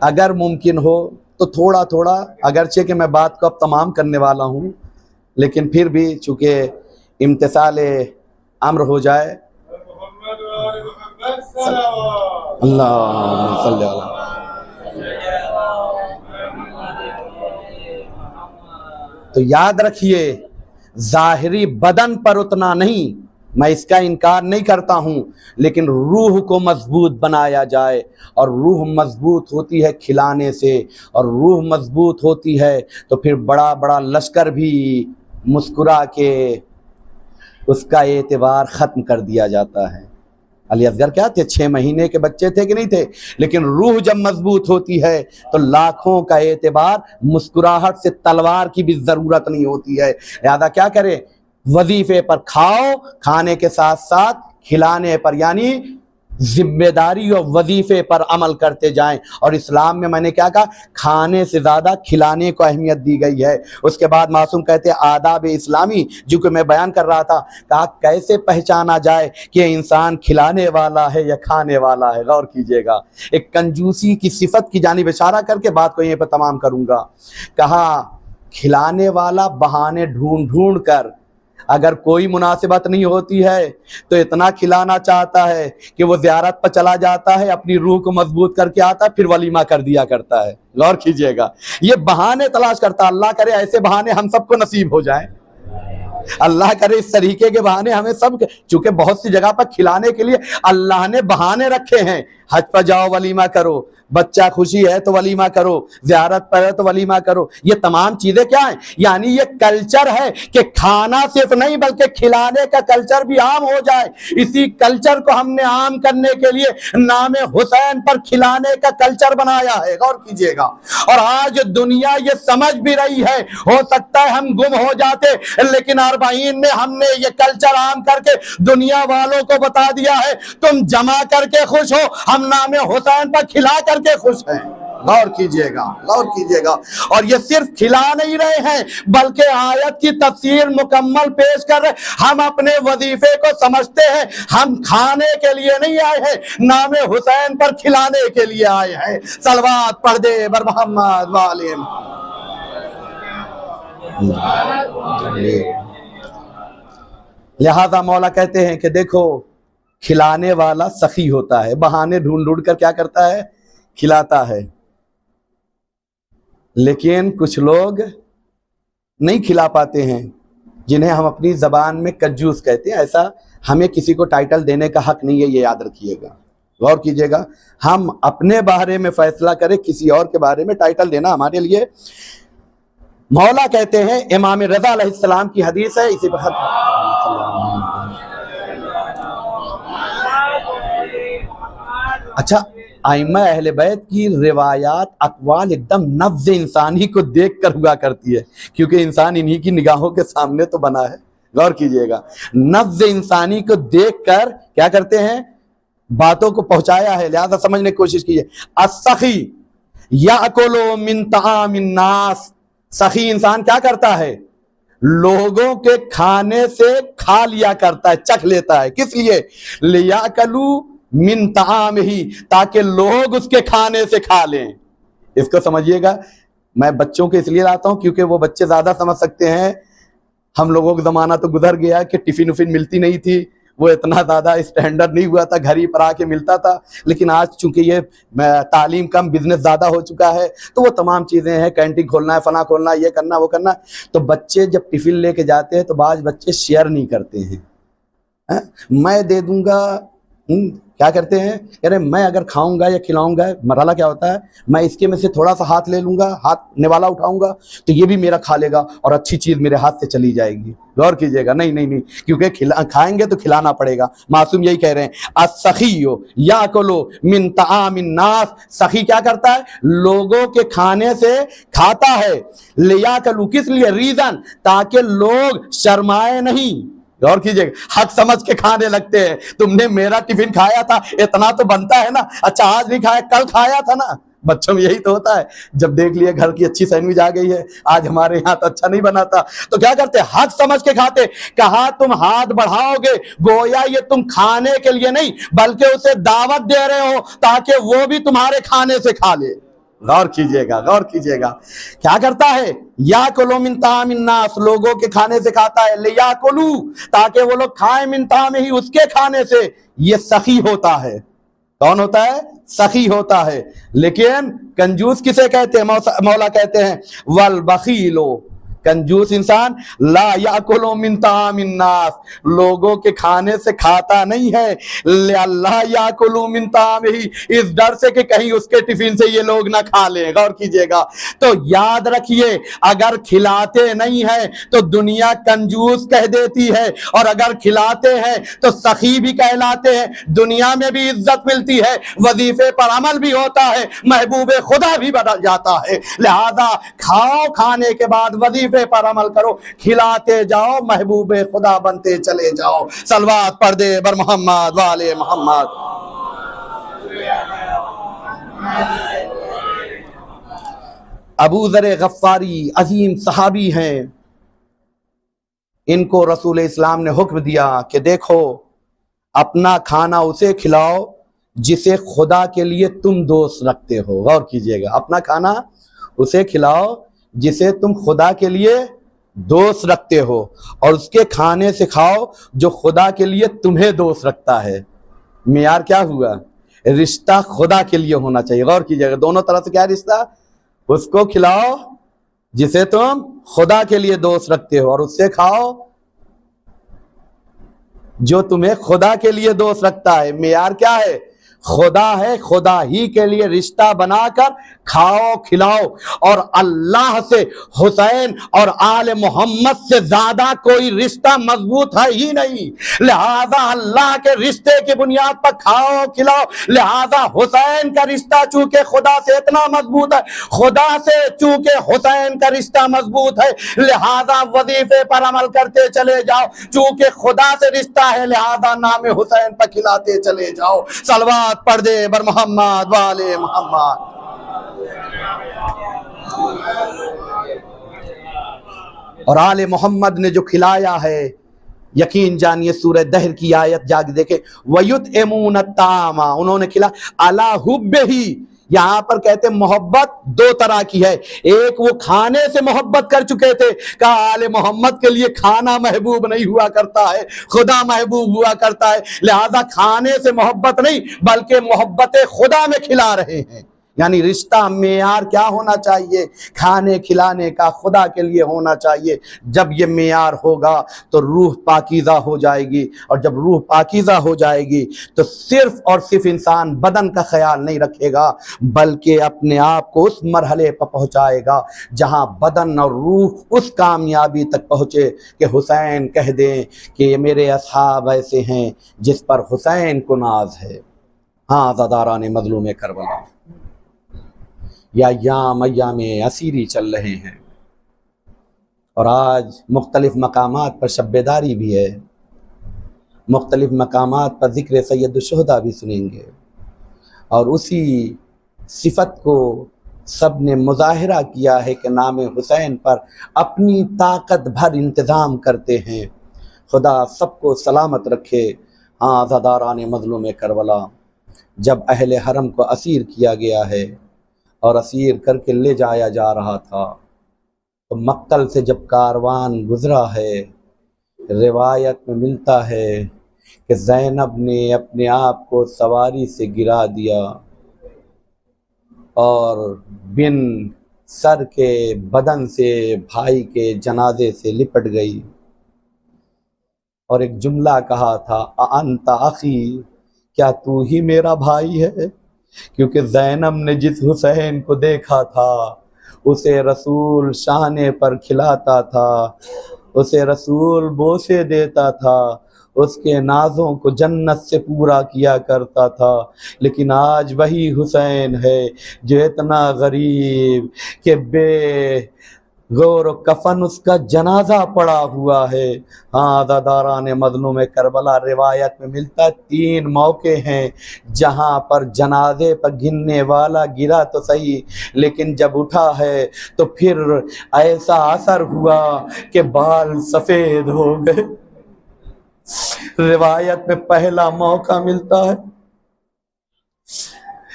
अगर मुमकिन हो तो थोड़ा थोड़ा, अगरचे कि मैं बात को अब तमाम करने वाला हूं, लेकिन फिर भी चूंकि इम्तिसाले अम्र हो जाए। अल्लाह सल्लल्लाहु अलैहि। तो याद रखिए जाहिरी बदन पर उतना नहीं, मैं इसका इनकार नहीं करता हूं, लेकिन रूह को मजबूत बनाया जाए। और रूह मजबूत होती है खिलाने से, और रूह मजबूत होती है तो फिर बड़ा बड़ा लश्कर भी मुस्कुरा के उसका एतबार ख़त्म कर दिया जाता है। अली असगर क्या थे? 6 महीने के बच्चे थे कि नहीं थे? लेकिन रूह जब मजबूत होती है तो लाखों का एतबार, मुस्कुराहट से तलवार की भी जरूरत नहीं होती है। लिहाजा क्या करें? वजीफे पर खाओ, खाने के साथ साथ खिलाने पर, यानी जिम्मेदारी और वजीफे पर अमल करते जाएं। और इस्लाम में मैंने क्या कहा? खाने से ज्यादा खिलाने को अहमियत दी गई है। उसके बाद मासूम कहते हैं आदाब इस्लामी, जो कि मैं बयान कर रहा था, कहा कैसे पहचाना जाए कि इंसान खिलाने वाला है या खाने वाला है। गौर कीजिएगा, एक कंजूसी की सिफत की जानिब इशारा करके बात को यहीं पर तमाम करूंगा। कहा खिलाने वाला बहाने ढूंढ ढूंढ कर, अगर कोई मुनासिबत नहीं होती है तो इतना खिलाना चाहता है कि वो ज़ियारत पर चला जाता है, अपनी रूह को मजबूत करके आता है, फिर वलीमा कर दिया करता है। गौर कीजिएगा, ये बहाने तलाश करता। अल्लाह करे ऐसे बहाने हम सबको नसीब हो जाएं। अल्लाह करे इस तरीके के बहाने हमें सब, चूंकि बहुत सी जगह पर खिलाने के लिए अल्लाह ने बहाने रखे हैं। हज पर जाओ वलीमा करो, बच्चा खुशी है तो वलीमा करो, ज़ियारत पर है तो वलीमा करो। ये तमाम चीजें क्या है? यानी ये कल्चर है कि खाना सिर्फ नहीं बल्कि खिलाने का कल्चर भी आम हो जाए। इसी कल्चर को हमने आम करने के लिए नाम हुसैन पर खिलाने का कल्चर बनाया है। गौर कीजिएगा, और आज दुनिया ये समझ भी रही है, हो सकता है हम गुम हो जाते, लेकिन अरबाईन में हमने ये कल्चर आम करके दुनिया वालों को बता दिया है तुम जमा करके खुश हो, हम नाम हुसैन पर खिला करके खुश हैं। गौर कीजिएगा, गौर कीजिएगा। और ये सिर्फ खिला नहीं रहे हैं बल्कि आयत की तफसीर मुकम्मल पेश कर रहे। हम अपने वजीफे को समझते हैं, हम खाने के लिए नहीं आए हैं, नाम हुसैन पर खिलाने के लिए आए हैं। सलवात पढ़ दे बर मोहम्मद वाले। लिहाजा मौला कहते हैं कि देखो खिलाने वाला सखी होता है, बहाने ढूंढ ढूंढ कर क्या करता है? खिलाता है। लेकिन कुछ लोग नहीं खिला पाते हैं, जिन्हें हम अपनी जबान में कंजूस कहते हैं। ऐसा हमें किसी को टाइटल देने का हक नहीं है, ये याद रखिएगा, गौर कीजिएगा। हम अपने बारे में फैसला करें, किसी और के बारे में टाइटल देना हमारे लिए। मौला कहते हैं, इमाम रज़ा अलैहिस्सलाम की हदीस है, इसी पर अच्छा आइम्मा अहले बैत की रिवायात अक़वाल एकदम नफ्ज़ इंसानी को देख कर हुआ करती है, क्योंकि इंसान इन्हीं की निगाहों के सामने तो बना है। गौर कीजिएगा, नफ्ज़ इंसानी को देख कर क्या करते हैं? बातों को पहुंचाया है। लिहाजा समझने की कोशिश कीजिए। अस्सखी याकुलु मिन तआमिन नास, सखी इंसान क्या करता है? लोगों के खाने से खा लिया करता है, चख लेता है। किस लिए? लियाकलू मिन ताम ही, ताकि लोग उसके खाने से खा लें। इसको समझिएगा, मैं बच्चों के इसलिए लाता हूँ क्योंकि वो बच्चे ज़्यादा समझ सकते हैं। हम लोगों का ज़माना तो गुजर गया कि टिफ़िन उफ़िन मिलती नहीं थी, वो इतना ज़्यादा स्टैंडर्ड नहीं हुआ था, घर ही पर आके मिलता था। लेकिन आज चूंकि ये तालीम कम, बिजनेस ज़्यादा हो चुका है, तो वो तमाम चीज़ें हैं, कैंटीन खोलना है, फला खोलना है, ये करना वो करना। तो बच्चे जब टिफ़िन लेके जाते हैं तो बाज बच्चे शेयर नहीं करते हैं। मैं दे दूंगा, क्या करते हैं, कह रहे मैं अगर खाऊंगा या खिलाऊंगा, मराला क्या होता है, मैं इसके में से थोड़ा सा हाथ ले लूंगा, हाथ निवाला उठाऊंगा तो ये भी मेरा खा लेगा और अच्छी चीज मेरे हाथ से चली जाएगी। गौर कीजिएगा, नहीं नहीं नहीं, क्योंकि खाएंगे तो खिलाना पड़ेगा। मासूम यही कह रहे हैं, अस्सखियो याकुलु मिन तआमिन नास, सखी क्या करता है, लोगों के खाने से खाता है। लियाकुलु, किस लिए, रीजन, ताकि लोग शर्माए नहीं। गौर कीजिएगा, हक समझ के खाने लगते हैं। तुमने मेरा टिफिन खाया था, इतना तो बनता है ना, अच्छा आज नहीं खाया, कल खाया था ना। बच्चों में यही तो होता है, जब देख लिया घर की अच्छी सैंडविच आ गई है, आज हमारे यहाँ तो अच्छा नहीं बना था, तो क्या करते, हक समझ के खाते। कहा तुम हाथ बढ़ाओगे, गोया ये तुम खाने के लिए नहीं बल्कि उसे दावत दे रहे हो ताकि वो भी तुम्हारे खाने से खा ले। गौर कीजिएगा, गौर कीजिएगा, क्या करता है, याकुलु मिन तामिन नास, लोगों के खाने से खाता है, लियाकुलु, ताकि वो लोग खाएं, मिन तामिही, उसके खाने से। ये सखी होता है। कौन होता है, सखी होता है। लेकिन कंजूस किसे कहते हैं, मौला कहते हैं वल बखीलो, कंजूस इंसान, ला याकुलु मिन तामिन नास, लोगों के खाने से खाता नहीं है, ला याकुलु मिन तामिही, इस डर से कि कहीं उसके टिफिन से ये लोग ना खा लें। गौर कीजिएगा, तो याद रखिए, अगर खिलाते नहीं है तो दुनिया कंजूस कह देती है, और अगर खिलाते हैं तो सखी भी कहलाते हैं, दुनिया में भी इज्जत मिलती है, वजीफे पर अमल भी होता है, महबूबे खुदा भी बदल जाता है। लिहाजा खाओ, खाने के बाद वजीफे पर अमल करो, खिलाते जाओ, महबूबे खुदा बनते चले जाओ। सलवात पढ़ दे बर मोहम्मद वाले मोहम्मद। अबू ज़र गफ्फारी अजीम सहाबी हैं, इनको रसूल इस्लाम ने हुक्म दिया कि देखो, अपना खाना उसे खिलाओ जिसे खुदा के लिए तुम दोस्त रखते हो। गौर कीजिएगा, अपना खाना उसे खिलाओ जिसे तुम खुदा के लिए दोस्त रखते हो, और उसके खाने से खाओ जो खुदा के लिए तुम्हें दोस्त रखता है। मियार क्या हुआ, रिश्ता खुदा के लिए होना चाहिए। गौर कीजिएगा, दोनों तरफ से क्या रिश्ता, उसको खिलाओ जिसे तुम खुदा के लिए दोस्त रखते हो, और उससे खाओ जो तुम्हें खुदा के लिए दोस्त रखता है। मियार क्या है, खुदा है, खुदा ही के लिए रिश्ता बनाकर खाओ खिलाओ। और अल्लाह से, हुसैन और आले मोहम्मद से ज्यादा कोई रिश्ता मजबूत है ही नहीं। लिहाजा अल्लाह के रिश्ते की बुनियाद पर खाओ खिलाओ। लिहाजा हुसैन का रिश्ता चूंकि खुदा से इतना मजबूत है, खुदा से चूंकि हुसैन का रिश्ता मजबूत है, लिहाजा वजीफे पर अमल करते चले जाओ। चूंकि खुदा से रिश्ता है, लिहाजा नाम हुसैन पर खिलाते चले जाओ। सलवात पढ़ दे बर मोहम्मद वाले मोहम्मद। और आले मोहम्मद ने जो खिलाया है, यकीन जानिए सूरह दहर की आयत जाग देखे, वयुतइमून अत्तामा, उन्होंने खिला अला हुब्बिही। यहां पर कहते मोहब्बत दो तरह की है, एक वो खाने से मोहब्बत कर चुके थे, कहा आले मोहम्मद के लिए खाना महबूब नहीं हुआ करता है, खुदा महबूब हुआ करता है। लिहाजा खाने से मोहब्बत नहीं बल्कि मोहब्बत खुदा में खिला रहे हैं। यानी रिश्ता मेयार क्या होना चाहिए, खाने खिलाने का खुदा के लिए होना चाहिए। जब ये मेयार होगा तो रूह पाकीज़ा हो जाएगी, और जब रूह पाकीज़ा हो जाएगी तो सिर्फ और सिर्फ इंसान बदन का ख्याल नहीं रखेगा बल्कि अपने आप को उस मरहले पर पहुंचाएगा जहां बदन और रूह उस कामयाबी तक पहुंचे कि हुसैन कह दें कि ये मेरे असहाब ऐसे हैं जिस पर हुसैन को नाज है। हाँ, ज़दारान मज़लूम करबला या में असीरी चल रहे हैं, और आज मुख्तलिफ मकामात पर शब्बेदारी भी है, मुख्तलिफ मकामात पर ज़िक्र सैयदुश्शुहदा भी सुनेंगे, और उसी सिफत को सब ने मुज़ाहिरा किया है कि नाम हुसैन पर अपनी ताकत भर इंतज़ाम करते हैं। खुदा सबको सलामत रखे। हाँ, ज़दारान मज़लूम करबला, जब अहले हरम को असीर किया गया है और असीर करके ले जाया जा रहा था। तो मक्तल से जब कारवान गुजरा है, रिवायत में मिलता है कि ज़ैनब ने अपने आप को सवारी से गिरा दिया और बिन सर के बदन से भाई के जनाजे से लिपट गई और एक जुमला कहा था, अंता अखी, क्या तू ही मेरा भाई है? क्योंकि ज़ैनब ने जिस हुसैन को देखा था उसे रसूल शाने पर खिलाता था, उसे रसूल बोसे देता था, उसके नाजों को जन्नत से पूरा किया करता था। लेकिन आज वही हुसैन है जो इतना गरीब कि बे गौर कफन उसका जनाजा पड़ा हुआ है। हाँ, अज़ादारान मज़लूम करबला रिवायत में मिलता है 3 मौके हैं जहाँ पर जनाजे पर गिनने वाला गिरा तो सही, लेकिन जब उठा है तो फिर ऐसा असर हुआ कि बाल सफ़ेद हो गए। रिवायत में पहला मौका मिलता है,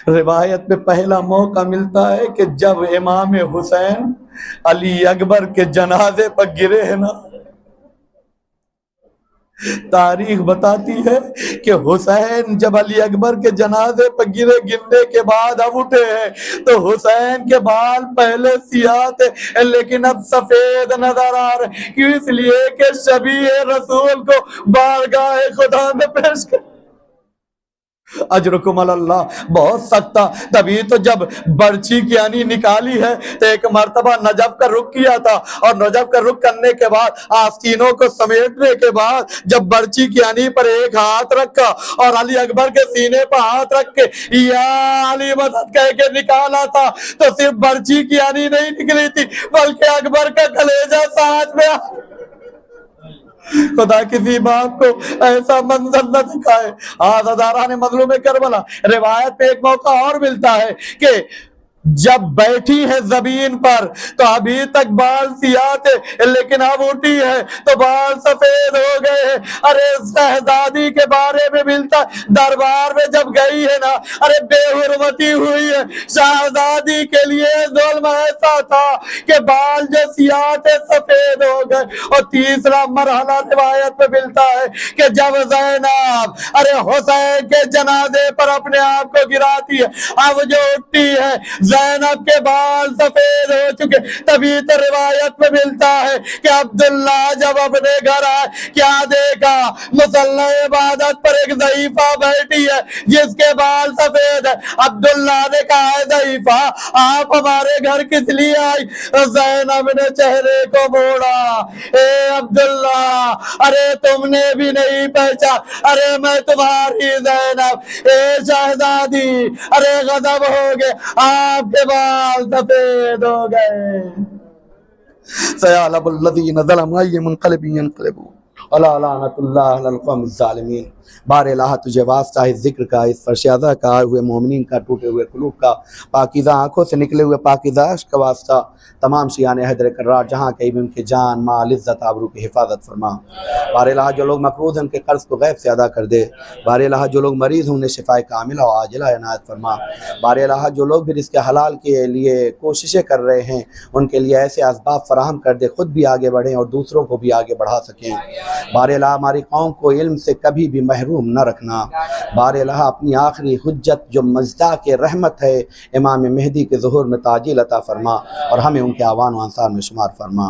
रिवायत में पहला मौका मिलता है कि जब इमाम हुसैन अली अकबर के जनाजे पर गिरे हैं ना, तारीख बताती है कि हुसैन जब अली अकबर के जनाजे पर गिरे, गिरने के बाद अब उठे हैं तो हुसैन के बाल पहले सियाह थे लेकिन अब सफेद नजर आ रहे। क्यों? इसलिए कि शबी रसूल को बारगाह खुदा में पेश कर। अजरुकुम अल्लाह, बहुत सख्त था। तभी तो जब बर्छी की यानी निकाली है तो एक मर्तबा नजफ का रुख किया था और नजफ का रुख करने के बाद आस्तीनों को समेटने के बाद जब बर्छी की यानी पर एक हाथ रखा और अली अकबर के सीने पर हाथ रख के या अली मदद कह के निकाला था तो सिर्फ बर्छी की यानी नहीं निकली थी बल्कि अकबर का कलेजा साथ में। खुदा किसी बाप को ऐसा मंजर न दिखाए। आज़ादारान मज़लूम करबला रिवायत पे एक मौका और मिलता है कि जब बैठी है जमीन पर तो अभी तक बाल सियाह थे लेकिन अब उठी है तो बाल सफेद हो गए हैं। अरे शहजादी के बारे में मिलता, दरबार में जब गई है ना, अरे बेहुरमती हुई है। शहजादी के लिए जुल्म ऐसा था कि बाल जो सियाह थे सफेद हो गए। और तीसरा मरहला रिवायत में मिलता है कि जब ज़ैनब अरे हुसैन के जनाजे पर अपने आप को गिराती है, अब जो उठती है ज़ैनब के बाल सफेद हो चुके। तभी तो रिवायत में मिलता है कि अब्दुल्ला जब अपने घर आए क्या देखा, मुसल्ला इबादत पर एक ज़ईफा बैठी है जिसके बाल सफेद है। अब्दुल्ला ने कहा है ज़ईफा आप हमारे घर किस लिए आई? ज़ैनब ने चेहरे को मोड़ा, ए अब्दुल्ला अरे तुमने भी नहीं पहचान, अरे मैं तुम्हारी ज़ैनब, ए शहजादी अरे गजब हो गए, आपके बाल सफेद हो गए। सयालबुल्लज़ीन ज़लमू अय्युम मुनक़लिबिन यनक़लिबून अला लानतुल्लाह अलल क़ौमिज़ ज़ालिमीन। बार इलाहा तुझे वास्ता है जिक्र का, इस फरशादा का, आए हुए मोमिनीन का, टूटे हुए कुलूब का, पाकीज़ा आँखों से निकले हुए पाकीज़ा अश्क का वास्ता तमाम शियाने हैदर कर्रार जहाँ कहीं भी उनके जान माल इज़्ज़त आबरू की हिफाजत फरमा। बार इलाहा जो लोग मक़रूज़ हैं उनके कर्ज़ को गैब से अदा कर दे। बार इलाहा जो लोग मरीज़ हैं उन्हें शिफ़ाए कामिला और आजिला इनायत फरमा। बार इलाहा जो लोग भी रिज़्क़ हलाल के लिए कोशिशें कर रहे हैं उनके लिए ऐसे असबाब फराहम कर दे, खुद भी आगे बढ़ें और दूसरों को भी आगे बढ़ा सकें। बार इलाहा हमारी कौम को इल्म से कभी भी महरूम न रखना। बार इलाहा अपनी आखिरी हुज्जत जो मज़दा के रहमत है इमाम मेहदी के ज़ुहूर में ताजील अता फरमा और हमें उनके आवान व अंसार में शुमार फरमा।